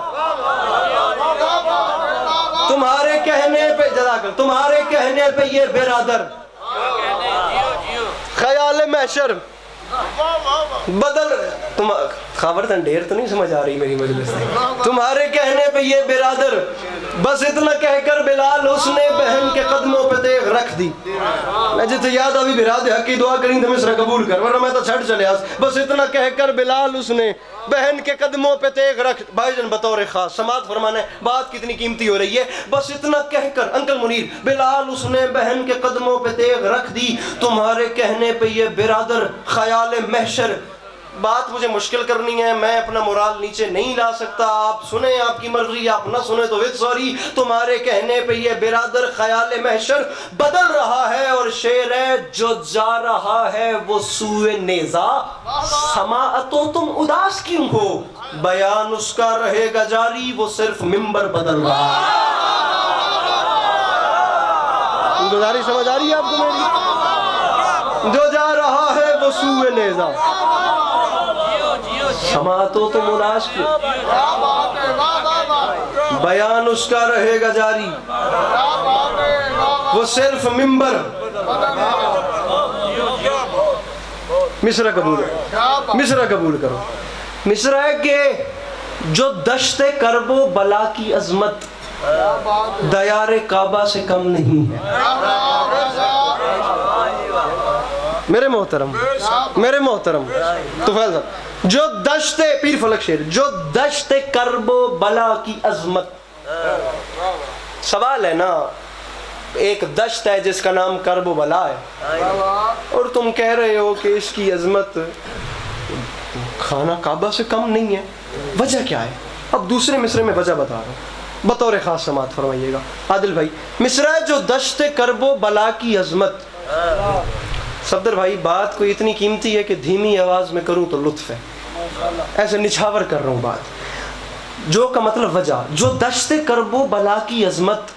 تمہارے کہنے پہ جزاک اللہ تمہارے کہنے پہ یہ برادر خیال محشر بدل تم خبر ڈھیر تو نہیں سمجھ آ رہی میری مجلس سے. تمہارے کہنے پہ یہ برادر بس اتنا کہہ کر بلال اس نے بہن کے قدموں پہ تیغ رکھ دی. میں جتے یاد ابھی براد حق کی دعا کریں تو مصر قبول کر ورنہ میں تو چھڑ چلے آس. بس اتنا کہہ کر بلال اس نے بہن کے قدموں پہ تیغ رکھ. بھائی جان بطور خاص سماعت فرمانا ہے, بات کتنی قیمتی ہو رہی ہے. بس اتنا کہہ کر انکل منیر بلال اس نے بہن کے قدموں پہ تیغ رکھ دی. تمہارے کہنے پہ یہ برادر خیال محشر. بات مجھے مشکل کرنی ہے, میں اپنا مورال نیچے نہیں لا سکتا, آپ سنیں آپ کی مرضی, آپ نہ سنیں تو وتھ سوری. تمہارے کہنے پہ یہ برادر خیال محشر بدل رہا ہے اور شعر ہے جو جا رہا ہے وہ سوئے نیزا. سماعتو تم اداس کیوں ہو, بیان اس کا رہے گا جاری, وہ صرف منبر بدل رہا ہے. گزارش سمجھ آ رہی ہے آپ کو میری؟ جو جا رہا ہے وہ سوئے نیزا. سماعتو تم اداس کیوں, بیان اس کا رہے گا جاری, وہ صرف منبر. مصرع قبول کرو, مصرع قبول کرو. مصرع ہے کہ جو دشت کرب و بلا کی عظمت دیار کعبہ سے کم نہیں ہے. میرے محترم, میرے محترم طفیل صاحب, جو دشت پیر فلک شیر, جو دشت کرب و بلا کی عظمت. سوال ہے نا, ایک دشت ہے جس کا نام کرب و بلا ہے اور تم کہہ رہے ہو کہ اس کی عظمت خانہ کعبہ سے کم نہیں ہے. وجہ کیا ہے؟ اب دوسرے مصرے میں وجہ بتا رہا ہوں, بطور خاص سماعت فرمائیے گا. عادل بھائی مصرع جو دشت کرب و بلا کی عظمت. صفدر بھائی بات کوئی اتنی قیمتی ہے کہ دھیمی آواز میں کروں تو لطف ہے, ایسے نچھاور کر رہا ہوں بات. جو کا مطلب وجہ, جو دشت کرب و بلا کی عظمت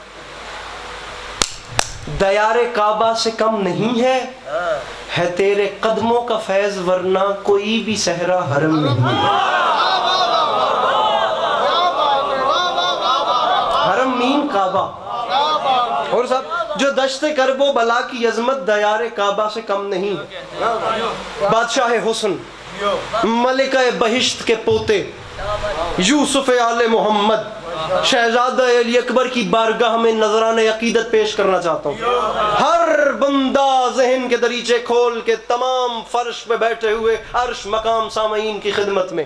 دیار کعبہ سے کم نہیں ہے تیرے قدموں کا فیض ورنہ کوئی بھی صحرا حرم نہیں ہے. حرم مین کعبہ. اور صاحب جو دشت کرب و بلا کی عظمت دیار کعبہ سے کم نہیں ہے. بادشاہ حسن, ملکہ بہشت کے پوتے, یوسف آل محمد, شہزادہ علی اکبر کی بارگاہ میں نذران عقیدت پیش کرنا چاہتا ہوں. ہر بندہ ذہن کے دریچے کھول کے تمام فرش پہ بیٹھے ہوئے عرش مقام سامعین کی خدمت میں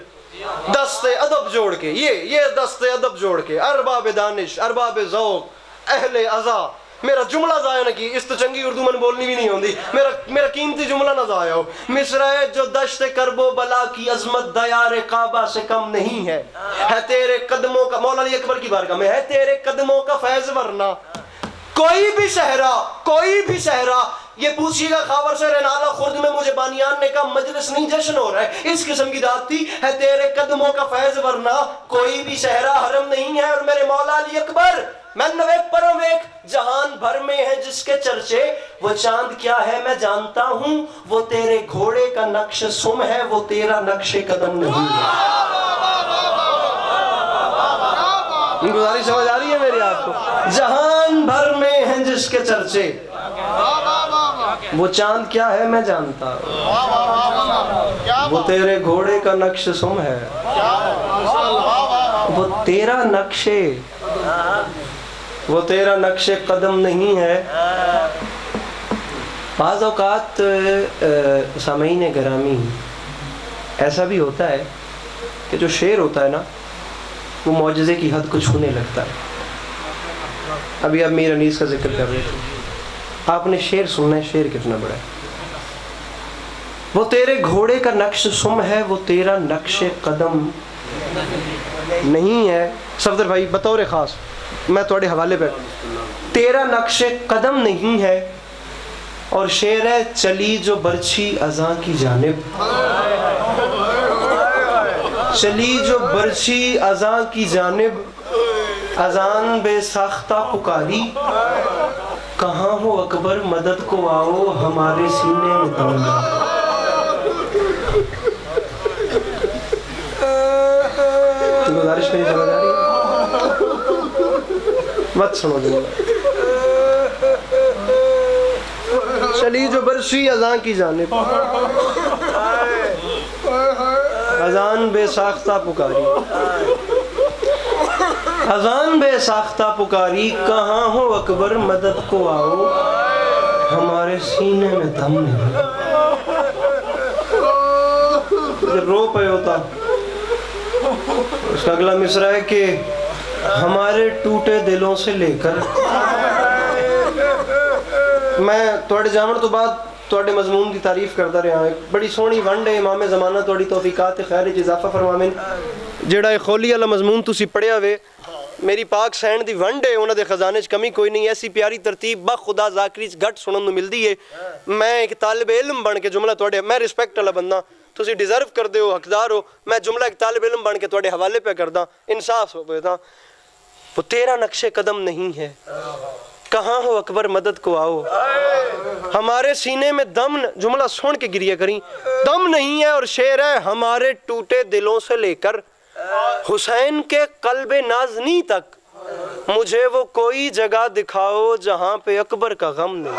دست ادب جوڑ کے, یہ دست ادب جوڑ کے, ارباب دانش, ارباب ذوق, اہل عزا, میرا جملہ ضائع نہ کی, اس تو چنگی اردو میں بولنی بھی نہیں ہوندی, میرا قیمتی جملہ نہ ضائع ہو. مصرع ہے جو دشت کرب و بلا کی عظمت دیار کعبہ سے کم نہیں ہے تیرے قدموں کا, مولا علی اکبر کی بارگاہ میں, ہے تیرے قدموں کا فیض ورنہ کوئی بھی صحرا, کوئی بھی صحرا. یہ پوچھئے گا خاور سے رینالہ خرد میں مجھے بانیان نے کہا مجلس نہیں جشن ہو رہا ہے, اس قسم کی داد تھی. ہے تیرے قدموں کا فیض ورنہ کوئی بھی صحرا حرم نہیں ہے. اور میرے مولا علی اکبر میں نویک پرم ایک جہان بھر میں ہے جس کے چرچے, وہ چاند کیا ہے میں جانتا ہوں, وہ تیرے گھوڑے کا نقش سم ہے, وہ تیرا نقش قدم نہیں ہے. گزارش سمجھ آ رہی ہے میری آپ کو؟ جہان بھر میں ہیں جس کے چرچے, وہ چاند کیا ہے میں جانتا ہوں, وہ تیرے گھوڑے کا نقش سم ہے, وہ تیرا نقشے, وہ تیرا نقش قدم نہیں ہے. بعض اوقات سامعین گرامی ایسا بھی ہوتا ہے کہ جو شعر ہوتا ہے نا وہ معجزے کی حد کو چھونے لگتا ہے. ابھی آپ میر انیس کا ذکر کر رہے تھے, آپ نے شعر سننا ہے, شعر کتنا بڑا ہے. وہ تیرے گھوڑے کا نقش سم ہے, وہ تیرا نقش قدم نہیں ہے. صفدر بھائی بطور خاص میں تھوڑے حوالے پہ, تیرا نقش قدم نہیں ہے. اور شعر ہے چلی جو برچھی اذاں کی جانب, چلی جو برچھی اذاں کی جانب, اذان بے ساختہ پکاری, کہاں ہو اکبر مدد کو آؤ ہمارے سینے میں دم ڈال. گزارش میری سمجھ آ رہی ہے؟ مت سنو جملہ. چلی جو برشی اذاں کی جانب, اذان بے ساختہ پکاری، اذان بے ساختہ پکاری، کہاں ہو اکبر مدد کو آؤ، ہمارے سینے میں دم نہیں۔ جب رو پہ ہوتا اس کا اگلا مصرع ہے کہ ہمارے ٹوٹے دلوں سے لے کر، میں تھوڑے جامن تو بعد تھوڑے مضمون کی تعریف کرتا رہا ہوں، بڑی سونی ونڈ ہے امام زمانہ تھوڑی توفیقات خیر وچ اضافہ فرماویں، جڑا خولی والا مضمون تسی پڑھیا ہوئے، میری پاک سینڈ دی ونڈ ہے، انہاں دے خزانے چ کمی کوئی نہیں، ایسی پیاری ترتیب با خدا ذاکری چ گھٹ سنن نوں ملدی ہے۔ میں ایک طالب علم بن کے جملہ تھوڑے، میں رسپیکٹ والا بندہ، تسی ڈیزرو کردے ہو، حقدار ہو، میں جملہ ایک طالب علم بن کے تھوڑے حوالے پہ کردا، انصاف ہوئے تھا، وہ تیرا نقش قدم نہیں ہے، کہاں ہو اکبر مدد کو آؤ، ہمارے سینے میں دم، جملہ سن کے گریہ کریں، دم نہیں ہے، اور شعر ہے ہمارے ٹوٹے دلوں سے لے کر حسین کے قلب نازنی تک، مجھے وہ کوئی جگہ دکھاؤ جہاں پہ اکبر کا غم نہیں۔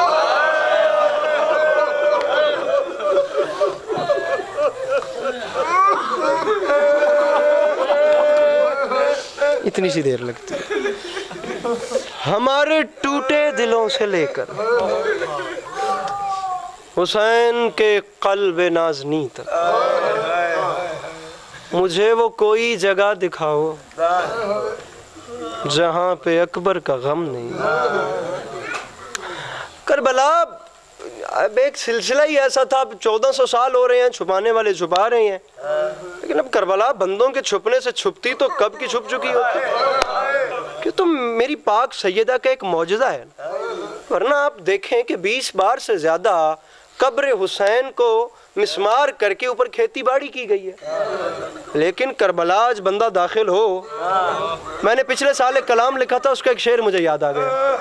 اتنی سی دیر لگتی ہے، ہمارے ٹوٹے دلوں سے لے کر حسین کے قلب نازنی تک، مجھے وہ کوئی جگہ دکھاؤ جہاں پہ اکبر کا غم نہیں۔ کربلا اب ایک سلسلہ ہی ایسا تھا، اب 1400 سال ہو رہے ہیں، چھپانے والے چھپا رہے ہیں، لیکن اب کربلا بندوں کے چھپنے سے چھپتی تو کب کی چھپ چکی ہوتی، کہ تم میری پاک سیدہ کا ایک معجزہ ہے، ورنہ آپ دیکھیں کہ 20 بار سے زیادہ قبر حسین کو مسمار کر کے اوپر کھیتی باڑی کی گئی ہے، لیکن کربلا آج بندہ داخل ہو، میں نے پچھلے سال ایک کلام لکھا تھا، اس کا ایک شعر مجھے یاد آ گیا،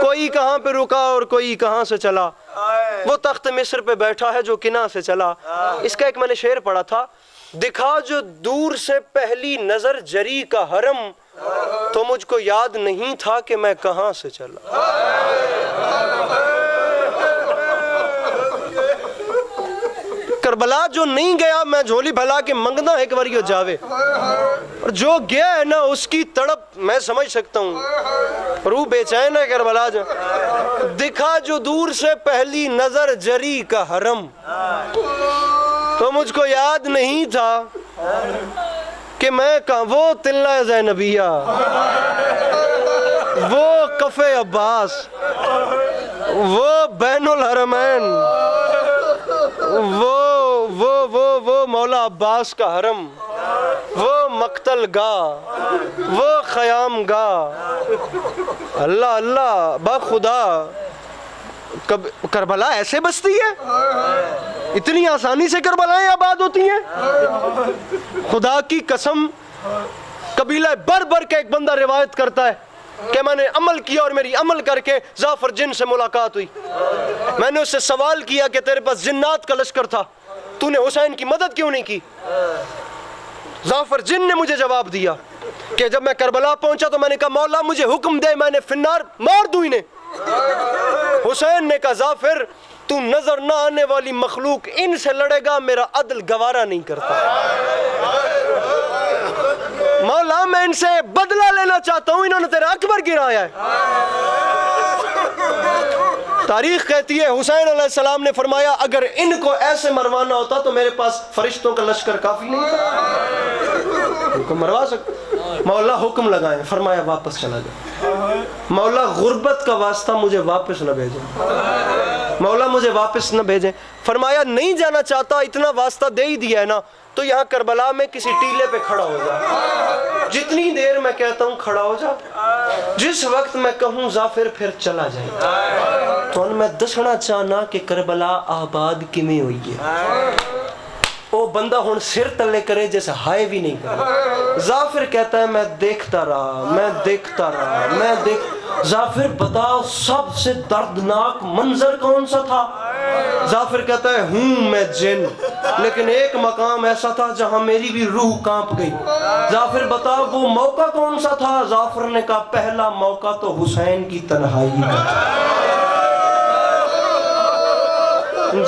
کوئی کہاں پہ رکا اور کوئی کہاں سے چلا، وہ تخت مصر پہ بیٹھا ہے جو کناں سے چلا، اس کا ایک میں نے شعر پڑھا تھا، دکھا جو دور سے پہلی نظر جری کا حرم، تو مجھ کو یاد نہیں تھا کہ میں کہاں سے چلا۔ کربلا جو نہیں گیا میں جھولی بھلا کے منگنا ایک وریو جاوے، اور جو گیا ہے نا اس کی تڑپ میں سمجھ سکتا ہوں، روح بے چین ہے کربلا جو، دکھا جو دور سے پہلی نظر جری کا حرم، تو مجھ کو یاد نہیں تھا کہ میں کہاں، وہ تلہ زینبیہ، وہ کف عباس، وہ بین الحرمین، وہ مولا عباس کا حرم، وہ مقتل گاہ، وہ خیام گاہ، اللہ اللہ با خدا، کربلا ایسے بستی ہے، اتنی آسانی سے کربلائیں آباد ہوتی ہیں، خدا کی قسم، قبیلہ بربر کا ایک بندہ روایت کرتا ہے کہ میں نے عمل کیا اور میری عمل کر کے ظافر جن سے ملاقات ہوئی، میں نے اس سے سوال کیا کہ تیرے پاس جنات کا لشکر تھا، تو نے حسین کی مدد کیوں نہیں کی؟ ظافر جن نے مجھے جواب دیا کہ جب میں کربلا پہنچا تو میں نے کہا مولا مجھے حکم دے، میں نے فنار مار دوں انہیں۔ حسین نے کہا ظافر تو نظر نہ آنے والی مخلوق ان سے لڑے گا، میرا عدل گوارا نہیں کرتا، مولا میں ان سے بدلہ لینا چاہتا ہوں، انہوں نے تیرا اکبر گرایا ہے۔ تاریخ کہتی ہے حسین علیہ السلام نے فرمایا اگر ان کو ایسے مروانا ہوتا تو میرے پاس فرشتوں کا لشکر کافی نہیں تھا، ان کو مروا سکتا، مولا حکم لگائیں، فرمایا واپس چلا جائے، مولا غربت کا واسطہ مجھے واپس نہ بھیجیں، مولا مجھے واپس نہ بھیجیں، فرمایا نہیں جانا چاہتا، اتنا واسطہ دے ہی دیا ہے نا، تو یہاں کربلا میں کسی ٹیلے پہ کھڑا ہو جا، جتنی دیر میں کہتا ہوں کھڑا ہو جا، جس وقت میں کہوں ظافر پھر چلا جائے، تو میں دسنا چاہنا کہ کربلا آباد کیویں ہوئی ہے، وہ بندہ ہن سر تلے کرے جیسے ہائے بھی نہیں کرے، ظافر کہتا ہے میں دیکھتا رہا، میں دیکھتا رہا، میں ظافر بتاؤ سب سے دردناک منظر کون سا تھا؟ ظافر کہتا ہے ہوں میں جن، لیکن ایک مقام ایسا تھا جہاں میری بھی روح کانپ گئی، ظافر بتاؤ وہ موقع کون سا تھا؟ ظافر نے کہا پہلا موقع تو حسین کی تنہائی کا تھا،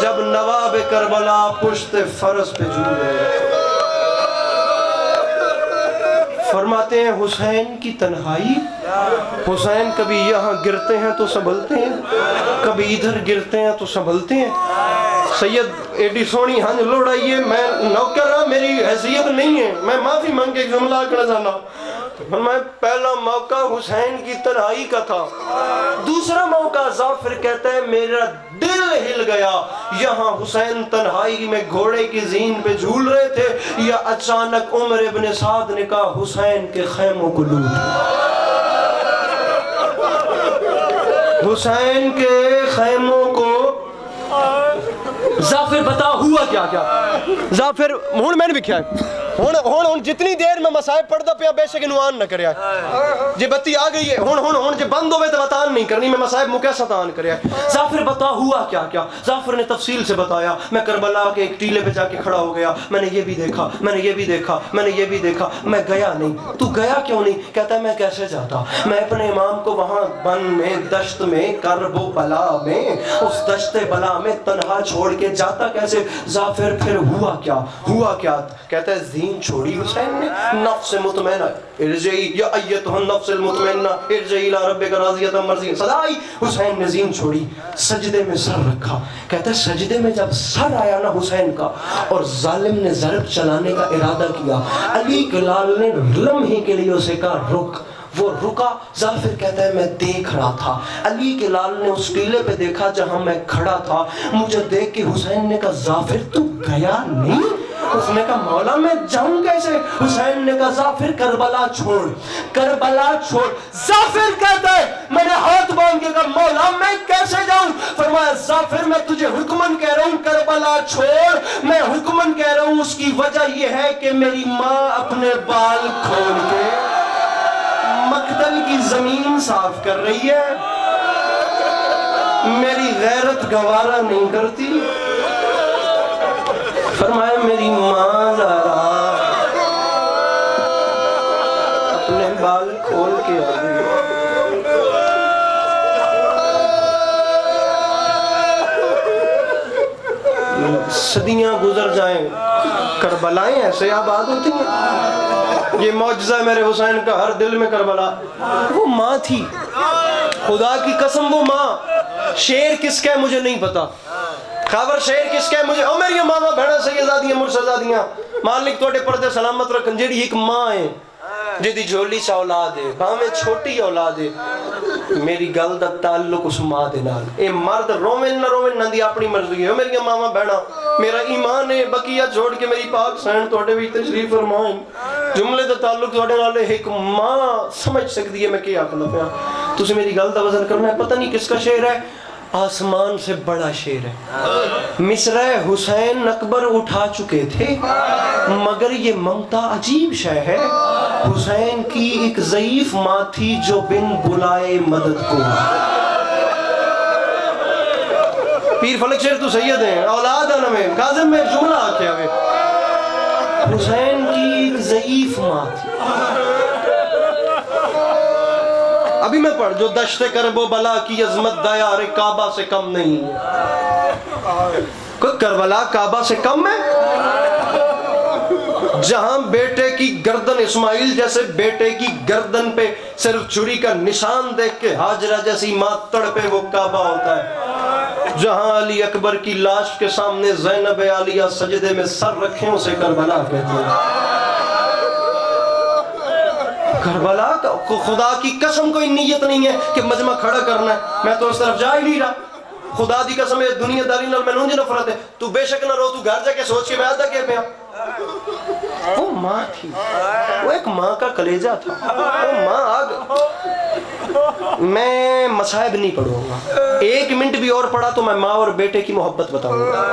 جب نواب کربلا پشت فرس پہ جھولے، فرماتے ہیں حسین کی تنہائی، حسین کبھی یہاں گرتے ہیں تو سنبھلتے ہیں، کبھی ادھر گرتے ہیں تو سنبھلتے ہیں. سید ایڈی سونی ہنج لوڑائیے، میں نوکر ہوں، میری حیثیت نہیں ہے، میں معافی مانگ کے ایک جملہ کر جانا. میں پہلا موقع حسین کی تنہائی کا تھا. دوسرا موقع ظافر کہتا ہے میرا دل ہل گیا، یہاں حسین تنہائی میں گھوڑے کی زین پہ جھول رہے تھے، یا اچانک عمر ابن سعد نے کہا حسین کے خیموں کو لوٹ. حسین کے خیموں کو ظافر بتا ہوا کیا کیا. ظافر ہون میں نے بھی کیا ہے، ہون جتنی دیر میں مسائب پڑھتا پیا بے شک انوان نہ کریا. جی بتی آ گئی ہے، ہون جی بند ہوئے تو بتان نہیں کرنی، میں مسائب مکیسا تان کریا. ظافر بتا ہوا کیا کیا. ظافر نے تفصیل سے بتایا، میں کربلا کے ایک ٹیلے پہ جا کے کھڑا ہو گیا، میں نے یہ بھی دیکھا، میں نے یہ بھی دیکھا، میں نے یہ بھی دیکھا. میں گیا نہیں. تو گیا کیوں نہیں؟ کہتا ہے میں کیسے جاتا، میں اپنے امام کو وہاں بن میں، دشت میں، کرب و بلا میں، اس دشت بلا میں تنہا چھوڑ کے جاتا کیسے. ظافر پھر ہوا کیا، ہوا کیا؟ کہتا ہے زین چھوڑی حسین نے، نفس مطمئنہ ارجعی یا ایتها النفس المطمئنہ ارجعی الی ربک راضیۃ مرضیہ. صدائی حسین نے زین چھوڑی، سجدے میں سر رکھا. کہتا ہے سجدے میں جب سر آیا نا حسین کا اور ظالم نے ضرب چلانے کا ارادہ کیا، علی کے لال نے لمحے کے لیے اسے کہا رک. وہ رکا. ظافر کہتا ہے میں دیکھ رہا تھا، علی کے لال نے اس ٹیلے پہ دیکھا جہاں میں کھڑا تھا. مجھے دیکھ کے حسین نے کہا ظافر تو گیا نہیں. اس نے کہا مولا میں جاؤں کیسے؟ حسین نے کہا ظافر کربلا چھوڑ، کربلا چھوڑ. ظافر کہتا ہے میں نے ہاتھ باندھ کے کہا مولا میں کیسے جاؤں؟ فرمایا ظافر میں تجھے حکمن کہہ رہا ہوں کربلا چھوڑ. میں حکمن کہہ رہا ہوں، اس کی وجہ یہ ہے کہ میری ماں اپنے بال کھول کے مقتل کی زمین صاف کر رہی ہے، میری غیرت گوارا نہیں کرتی. فرمایا میری ماں ذرا اپنے بال کھول کے آ گئی. صدیاں گزر جائیں، کربلائیں ایسے آباد ہوتی ہیں. یہ معجزہ ہے میرے حسین کا، ہر دل میں کربلا. وہ ماں تھی، خدا کی قسم وہ ماں. شیر کس کا ہے مجھے نہیں پتا، خبر شیر کس کا ہے مجھے. او میری ماما بہنا سیدادیاں مرشدادیاں مالک توڑے پردے سلامت رکھن. جیڑی ایک ماں ہے جدی جھولی چا اولاد ہے، بھاویں چھوٹی اولاد ہے، میری گل دا تعلق اس ماں دے نال. اے مرد رومن نہ رومن نہ دی اپنی مرضی ہے. میری ماما بہنا میرا ایمان ہے، بقیہ چھوڑ کے میری پاک سین توڑے بھی تشریف فرمائیں. جملے دا تعلق توڑے نال ایک ماں سمجھ سکتی ہے میں کیا آکھنا پیا. تسی میری گل دا وزن کرنا ہے. پتہ نہیں کس کا شعر ہے، آسمان سے بڑا شعر ہے. مصرع حسین اکبر اٹھا چکے تھے مگر یہ ممتا عجیب شے ہے. حسین کی ایک ضعیف ماں تھی جو بن بلائے مدد کو. پیر فلک شیر تو سید ہیں، اولاد ہے میں کاظم میں جملہ آکھیا ہوئے. حسین کی ایک ضعیف ماں تھی. ابھی میں پڑھ جو دشت کرب و بلا کی عظمت دیار کعبہ سے کم نہیں ہے. کوئی کربلا کعبہ سے کم ہے؟ جہاں بیٹے کی گردن اسماعیل جیسے بیٹے کی گردن پہ صرف چھری کا نشان دیکھ کے ہاجرہ جیسی ماں تڑپے وہ کعبہ ہوتا ہے. جہاں علی اکبر کی لاش کے سامنے زینب عالیہ سجدے میں سر رکھیں اسے کربلا کہتے ہیں. کربلا خدا کی قسم کوئی نیت نہیں ہے کہ مجمع کھڑا کرنا ہے. میں تو اس طرف جا ہی نہیں رہا. خدا دی قسم ہے دنیا داری نال میں نونج نفرت ہے. تو بے شک نہ رو، تو گھر جا کے سوچ کے میں آدھا کیا پیا. وہ ماں تھی، وہ ایک ماں کا کلیجہ تھا. وہ ماں آگ. میں مصائب نہیں پڑھوں گا، ایک منٹ بھی اور پڑھا تو میں ماں اور بیٹے کی محبت بتاؤں گا.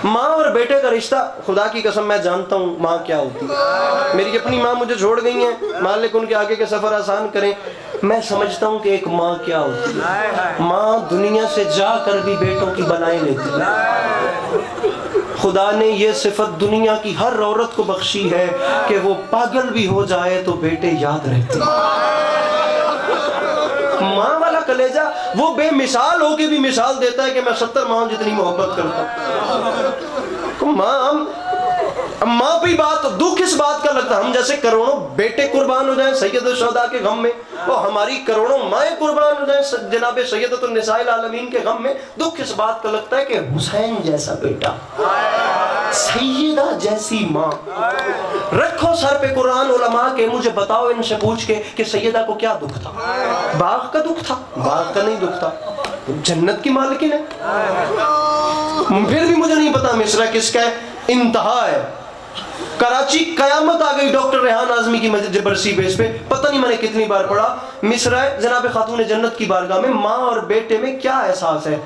ماں اور بیٹے کا رشتہ خدا کی قسم میں جانتا ہوں ماں کیا ہوتی ہے. میری اپنی ماں مجھے چھوڑ گئی ہیں، مالک ان کے آگے کے سفر آسان کریں. میں سمجھتا ہوں کہ ایک ماں کیا ہوتی ہے. ماں دنیا سے جا کر بھی بیٹوں کی بنائے لیتی ہے. خدا نے یہ صفت دنیا کی ہر عورت کو بخشی ہے کہ وہ پاگل بھی ہو جائے تو بیٹے یاد رہتے ہیں. ماں والا کلیجہ وہ بے مثال ہو کے بھی مثال دیتا ہے کہ میں 70 ماں جتنی محبت کرتا ہوں. ماں ماں پہ بات دکھ اس بات کا لگتا ہے، ہم جیسے کروڑوں بیٹے قربان ہو جائیں سید الشہداء کے غم میں، اور ہماری کروڑوں مائیں قربان ہو جائیں جناب سیدۃ النساء العالمین کے غم میں، دکھ اس بات کا لگتا ہے کہ حسین جیسا بیٹا، سیدہ جیسی ماں، رکھو سر پہ قرآن علماء کے، مجھے بتاؤ ان سے پوچھ کے کہ سیدہ کو کیا دکھ تھا؟ باغ کا دکھ تھا؟ باغ کا نہیں دکھ تھا، جنت کی مالکن ہے۔ پھر بھی مجھے نہیں پتا مصرع کس کا ہے، انتہا ہے۔ کراچی قیامت آ گئی ڈاکٹر ریحان اعظمی کی مسجد برسی بیس پہ، پتہ نہیں میں نے کتنی بار پڑھا مصرع جناب خاتون جنت کی بارگاہ میں، ماں اور بیٹے میں کیا احساس ہے؟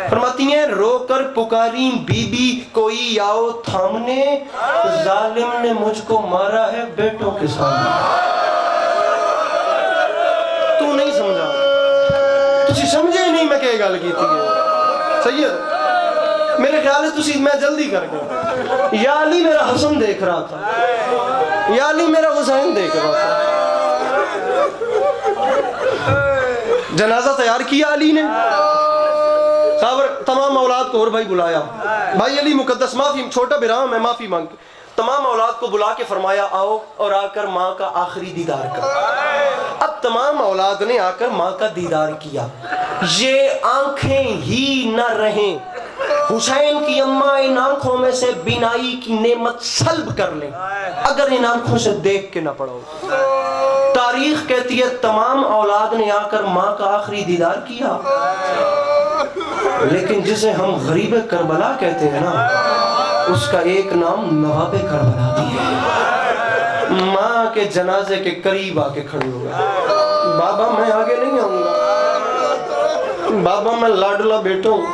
فرماتی ہیں رو کر پکاری بی بی کوئی آؤ تھامنے، ظالم نے مجھ کو مارا ہے بیٹوں کے سامنے۔ تو نہیں سمجھا، تسی سمجھے نہیں میں کہ گل کیتی ہے سید، میرے خیال ہے تسی میں جلدی کر گیا۔ یا علی میرا حسن دیکھ رہا تھا، یا علی میرا حسین دیکھ رہا تھا۔ جنازہ تیار کیا علی نے، خبر تمام اولاد کو، اور بھائی بلایا، بھائی علی مقدس معافی، چھوٹا بھی رہا ہوں میں، معافی مانگ، تمام اولاد کو بلا کے فرمایا آؤ اور آ کر ماں کا آخری دیدار کر۔ اب تمام اولاد نے آ کر ماں کا دیدار کیا، یہ آنکھیں ہی نہ رہیں، حسین کی اماں ان آنکھوں میں سے بینائی کی نعمت سلب کر لیں اگر ان آنکھوں سے دیکھ کے نہ پڑو۔ تاریخ کہتی ہے تمام اولاد نے آ کر ماں کا آخری دیدار کیا، لیکن جسے ہم غریب کربلا کہتے ہیں نا، اس کا ایک نام نواب کربلا بھی ہے۔ ماں کے جنازے کے قریب آ کے کھڑی ہو گئے، بابا میں آگے نہیں آؤں گا، بابا میں لاڈلا بیٹا ہوں،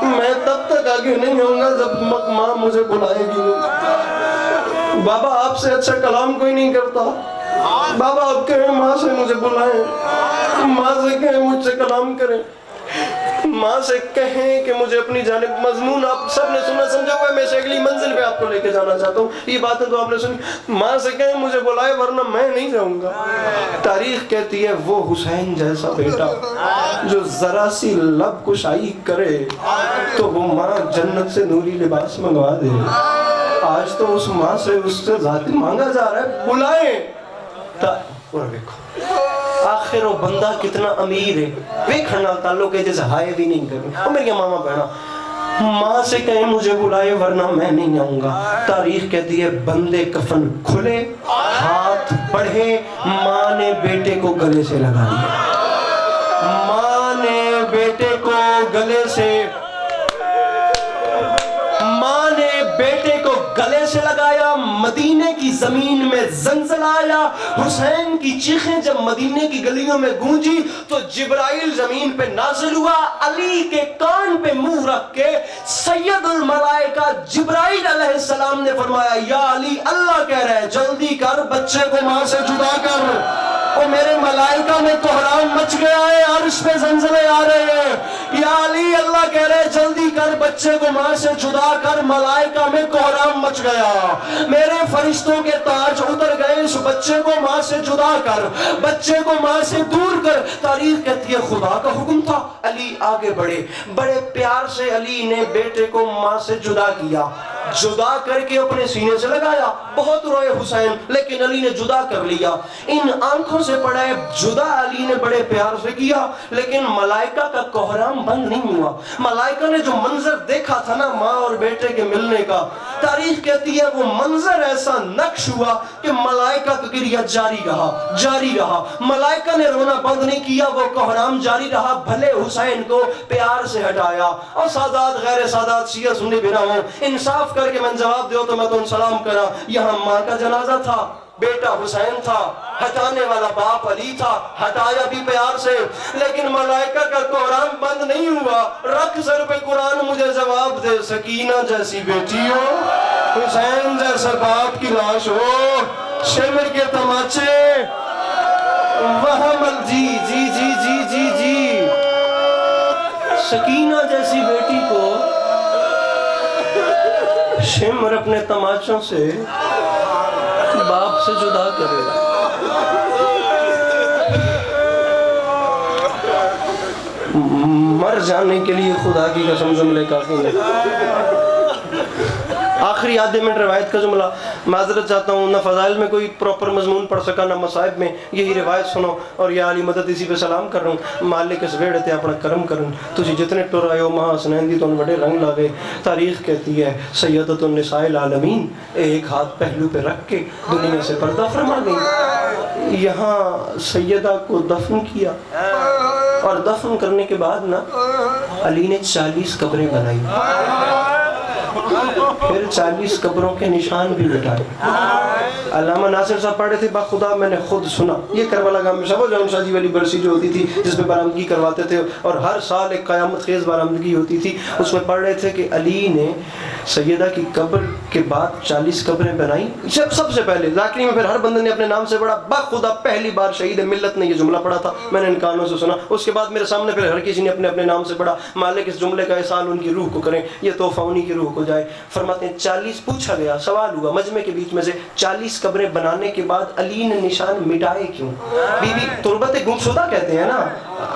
میں تب تک آگے نہیں آؤں گا جب ماں مجھے بلائے گی۔ بابا آپ سے اچھا کلام کوئی نہیں کرتا، بابا آپ کہیں ماں سے مجھے بلائیں، ماں سے کہیں مجھ سے کلام کریں، ماں سے کہیں کہ مجھے اپنی جانب، مضمون آپ سب نے سنا سمجھا ہوا ہے، میں سے اگلی منزل پہ آپ کو لے کے جانا چاہتا ہوں، یہ باتیں تو آپ نے سنی، ماں سے کہیں مجھے بلائے ورنہ میں نہیں جاؤں گا۔ تاریخ کہتی ہے وہ حسین جیسا بیٹا جو ذرا سی لب کشائی کرے تو وہ ماں جنت سے نوری لباس منگوا دے۔ آج تو اس ماں سے اس سے ذاتی مانگا جا رہا ہے، بلائیں۔ اور دیکھو آخر وہ بندہ کتنا امیر ہے، ویکھنا تعلق ہے جیسے ہائے بھی نہیں کرنی۔ اور میری ماما بہنا، ماں سے کہیں مجھے بلائے ورنہ میں نہیں آؤں گا۔ تاریخ کہتی ہے بندے کفن کھلے، ہاتھ بڑھے، ماں نے بیٹے کو گلے سے لگا لیا، ماں نے بیٹے کو گلے سے، ماں نے بیٹے کو گلے سے لگایا، مدینے کی زمین میں زلزلہ آیا، حسین کی چیخیں جب مدینے کی گلیوں میں گونجی تو جبرائیل زمین پہ نازل ہوا، علی کے کان پہ منہ رکھ کے سید الملائکہ جبرائیل علیہ السلام نے فرمایا یا علی اللہ کہہ رہے جلدی کر بچے کو ماں سے جدا کر۔ اور میرے ملائکہ میں کوہرام مچ گیا ہے، عرش پہ زلزلے آ رہے ہیں، یا علی اللہ کہہ رہے جلدی کر بچے کو ماں سے جدا کر، ملائکہ میں کوہرام مچ گیا، میرے فرشتوں کے تاج اتر گئے، اس بچے کو ماں سے جدا کر، بچے کو ماں سے دور کر۔ تاریخ کہتی ہے خدا کا حکم تھا، علی آگے بڑھے، بڑے پیار سے علی نے بیٹے کو ماں سے جدا کیا، جدا کر کے اپنے سینے سے لگایا، بہت روئے حسین لیکن علی نے جدا کر لیا، ان آنکھوں سے پڑے جدا علی نے بڑے پیار سے کیا، لیکن ملائکہ کا کوہرام بند نہیں ہوا۔ ملائکہ نے جو منظر دیکھا تھا نا ماں اور بیٹے کے ملنے کا، تاریخ کہتی ہے وہ منظر ایسا نقش ہوا کہ ملائکہ کا گریہ جاری رہا، ملائکہ نے رونا بند نہیں کیا، وہ کوہرام جاری رہا، بھلے حسین کو پیار سے ہٹایا۔ اور سادات غیر سادات شیعہ سنی بنا ہوں، انصاف کر کے میں جواب دیو تو میں تو سلام کرا، یہاں ماں کا جنازہ تھا، بیٹا حسین تھا، ہٹانے والا باپ علی تھا، ہٹایا بھی پیار سے، لیکن ملائکہ کا قرآن بند نہیں ہوا۔ رکھ سر پہ قرآن مجھے جواب دے، سکینہ جیسی بیٹی ہو، حسین جیسے باپ کی لاش ہو، شمر کے تماچے وہاں جی جی جی جی جی جی سکینہ جیسی بیٹی کو شمر اپنے تماچوں سے باپ سے جدا کرے، مر جانے کے لیے خدا کی قسم جملے کافی ہیں۔ آخری آدھے منٹ روایت کا جملہ، معذرت چاہتا ہوں، نہ فضائل میں کوئی پراپر مضمون پڑھ سکا نہ مصائب میں، یہی روایت سنو اور یا علی مدد اسی پہ سلام کر رہا ہوں۔ مالک اس ویڑے تے اپنا کرم کرن، تجھے جتنے ٹر آئے ہو ماں حسنین دی تو ان بڑے رنگ لاگے۔ تاریخ کہتی ہے سیدۃ النساء العالمین ایک ہاتھ پہلو پہ رکھ کے دنیا سے پردہ فرما گئی۔ یہاں سیدہ کو دفن کیا اور دفن کرنے کے بعد نا علی نے 40 قبریں بنائی، پھر 40 قبروں کے نشان بھی مٹائے۔ علامہ ناصر صاحب پڑھے تھے باخدا میں نے خود سنا، یہ کربلا گاہ میں شاہ جان شاہ جی والی برسی جو ہوتی تھی جس میں برآمدگی کرواتے تھے اور ہر سال ایک قیامت خیز برآمدگی ہوتی تھی، اس میں پڑھ رہے تھے کہ علی نے سیدہ کی قبر کے بعد 40 قبریں بنائی۔ سب سے پہلے ذاکری میں پھر ہر بندے نے اپنے نام سے پڑھا، باخدا پہلی بار شہید ملت نے یہ جملہ پڑھا تھا، میں نے ان کانوں سے سنا۔ اس کے بعد میرے سامنے پھر ہر کسی نے اپنے اپنے نام سے پڑھا۔ مالک اس جملے کا احسان ان کی روح کو کریں، یہ تحفہ انہی کی روح کو جائے۔ فرماتے ہیں 40 پوچھا گیا، سوال ہوا مجمع کے بیچ میں سے، 40 قبریں بنانے کے بعد علی نے نشان مٹائے کیوں؟ بی بی تربت گمشدہ کہتے ہیں نا،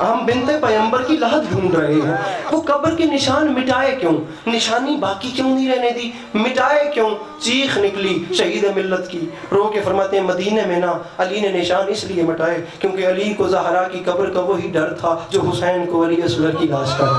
ہم بنت پیغمبر کی لحد ڈھونڈ رہے ہیں، وہ قبر کے نشان مٹائے کیوں؟ نشانی باقی کیوں نہیں رہنے دی؟ مٹائے کیوں؟ چیخ نکلی شہید ملت کی، رو کے فرماتے ہیں مدینے میں نا علی نے نشان اس لیے مٹائے کیونکہ علی کو زہرا کی قبر کا وہی ڈر تھا جو حسین کو علی اصغر کی لاش کا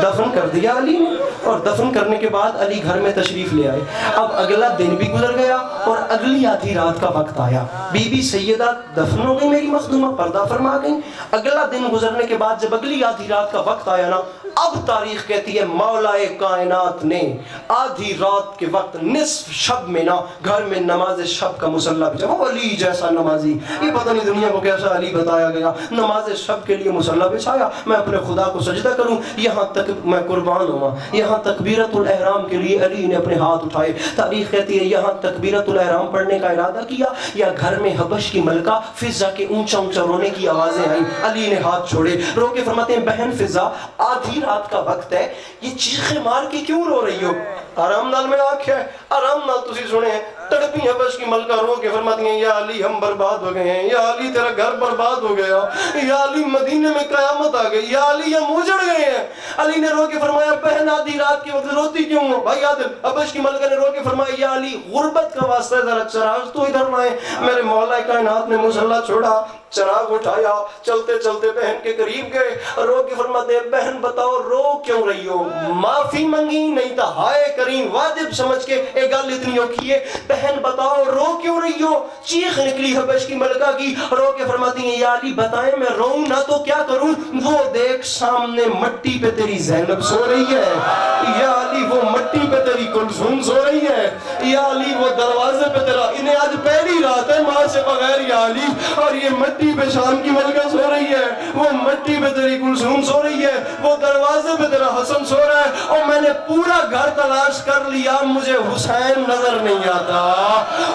دفن کر دیا علی نے، اور دفن کرنے کے بعد علی گھر میں تشریف لے آئے۔ اب اگلا دن بھی گزر گیا اور اگلی آدھی رات کا وقت آیا، بی بی سیدہ دفن ہو گئی، میری مخدومہ پردہ فرما گئی۔ اگلا دن گزرنے کے بعد جب اگلی آدھی رات کا وقت آیا نا، اب تاریخ کہتی ہے مولا کائنات نے آدھی رات کے وقت نصف شب میں نا گھر میں نماز شب کا مصلی بچھا۔ وہ علی جیسا نمازی، یہ پتہ نہیں دنیا کو کیسا علی بتایا گیا، نماز شب کے لیے مصلی بچھایا، میں اپنے خدا کو سجدہ کروں، یہاں تک میں قربان ہوا۔ یہاں تکبیرت الاحرام کے لیے علی نے اپنے ہاتھ اٹھائے۔ تاریخ کہتی ہے یہاں تکبیرت الاحرام پڑھنے کا ارادہ کیا یا گھر میں حبش کی ملکہ فضا کے اونچا اونچا رونے کی آوازیں آئیں، علی نے ہاتھ چھوڑے، رو کے فرماتے ہیں بہن فضا آدھی رات کا وقت ہے، یہ چیخیں مار کے کیوں رو رہی ہو؟ آرام نال میں آنکھ ہے، آرام نال تسی سنے ہیں، تڑپی حبش کی ملکہ رو کے فرماتی ہیں یا علی ہم برباد ہو گئے ہیں، یا علی تیرا گھر برباد ہو گیا، یا علی مدینے میں قیامت آ گئی، یا علی ہم اجڑ گئے ہیں۔ علی نے رو کے فرمایا بہن آدھی رات کے وقت روتی کیوں ہو؟ بھائی عادل حبش کی ملکہ نے رو کے فرمایا یا علی غربت کا واسطہ ہے، ذرا چراغ تو ادھر لائیں۔ میرے مولا کائنات نے مصلی چھوڑا، چراغ اٹھایا، چلتے چلتے بہن کے قریب گئے، رو کے فرماتے ہیں بہن بتاؤ رو کیوں رہی ہو؟ معافی منگی نہیں تھا ہائے کریم واجب سمجھ کے ایک گل اتنی اوکھی ہے، بہن بتاؤ رو کیوں رہی ہو؟ چیخ نکلی حبش کی ملکہ کی، رو کے فرماتی ہیں یا علی بتائیں میں روؤں نہ تو کیا کروں؟ وہ دیکھ سامنے مٹی پہ تیری زینب سو رہی ہے، یا علی وہ مٹی پہ تیری کلثوم سو رہی ہے، یا علی وہ دروازے پہ تیرا، انہیں آج پہلی رات ہے ماں سے بغیر یا علی، اور یہ مٹی پہ شام کی ملکہ سو رہی ہے، وہ مٹی پہ تیری کلثوم سو رہی ہے، وہ دروازے پہ تیرا حسن سو رہا ہے، اور میں نے پورا گھر تلاش کر لیا مجھے حسین نظر نہیں آتا،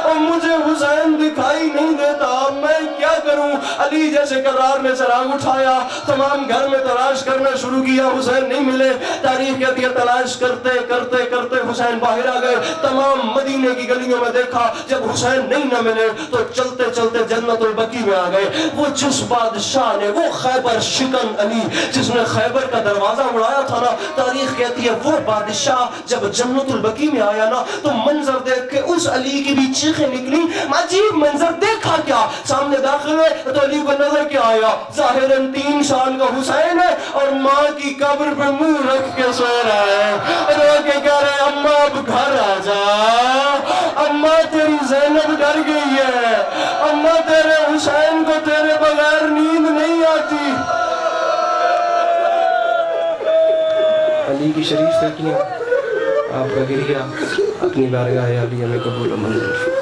اور مجھے حسین دکھائی نہیں دیتا، میں کیا کروں؟ علی جیسے قرار نے چراغ اٹھایا، تمام گھر میں تلاش کرنا شروع کیا، حسین نہیں ملے۔ تاریخ کہتی ہے تلاش کرتے کرتے کرتے حسین باہر آ گئے، تمام مدینے کی گلیوں میں دیکھا، جب حسین نہیں نہ ملے تو چلتے چلتے جنت البقیع میں آ گئے۔ وہ جس بادشاہ نے، وہ خیبر شکن علی جس نے خیبر کا دروازہ اڑایا تھا نا، تاریخ کہتی ہے وہ بادشاہ جب جنت البقیع میں آیا نا تو منظر دیکھ کے اس علی کی بھی چیخیں نکلی، عجیب منظر دیکھا کیا؟ سامنے داخل ہوئے تو علی کو نظر کیا آیا؟ ظاہراً 3 سال کا حسین ہے اور ماں کی قبر پہ منہ رکھ کے سو رہا ہے، رو کے کہہ رہے اماں اب گھر آ جا، اماں تیری زینب ڈر گئی ہے، اماں تیرے حسین کو تیرے بغیر نیند نہیں آتی۔ علی کی شریف لڑکیاں آپ کا گریہ اپنی بارگاہ عالیہ میں قبول و منظور۔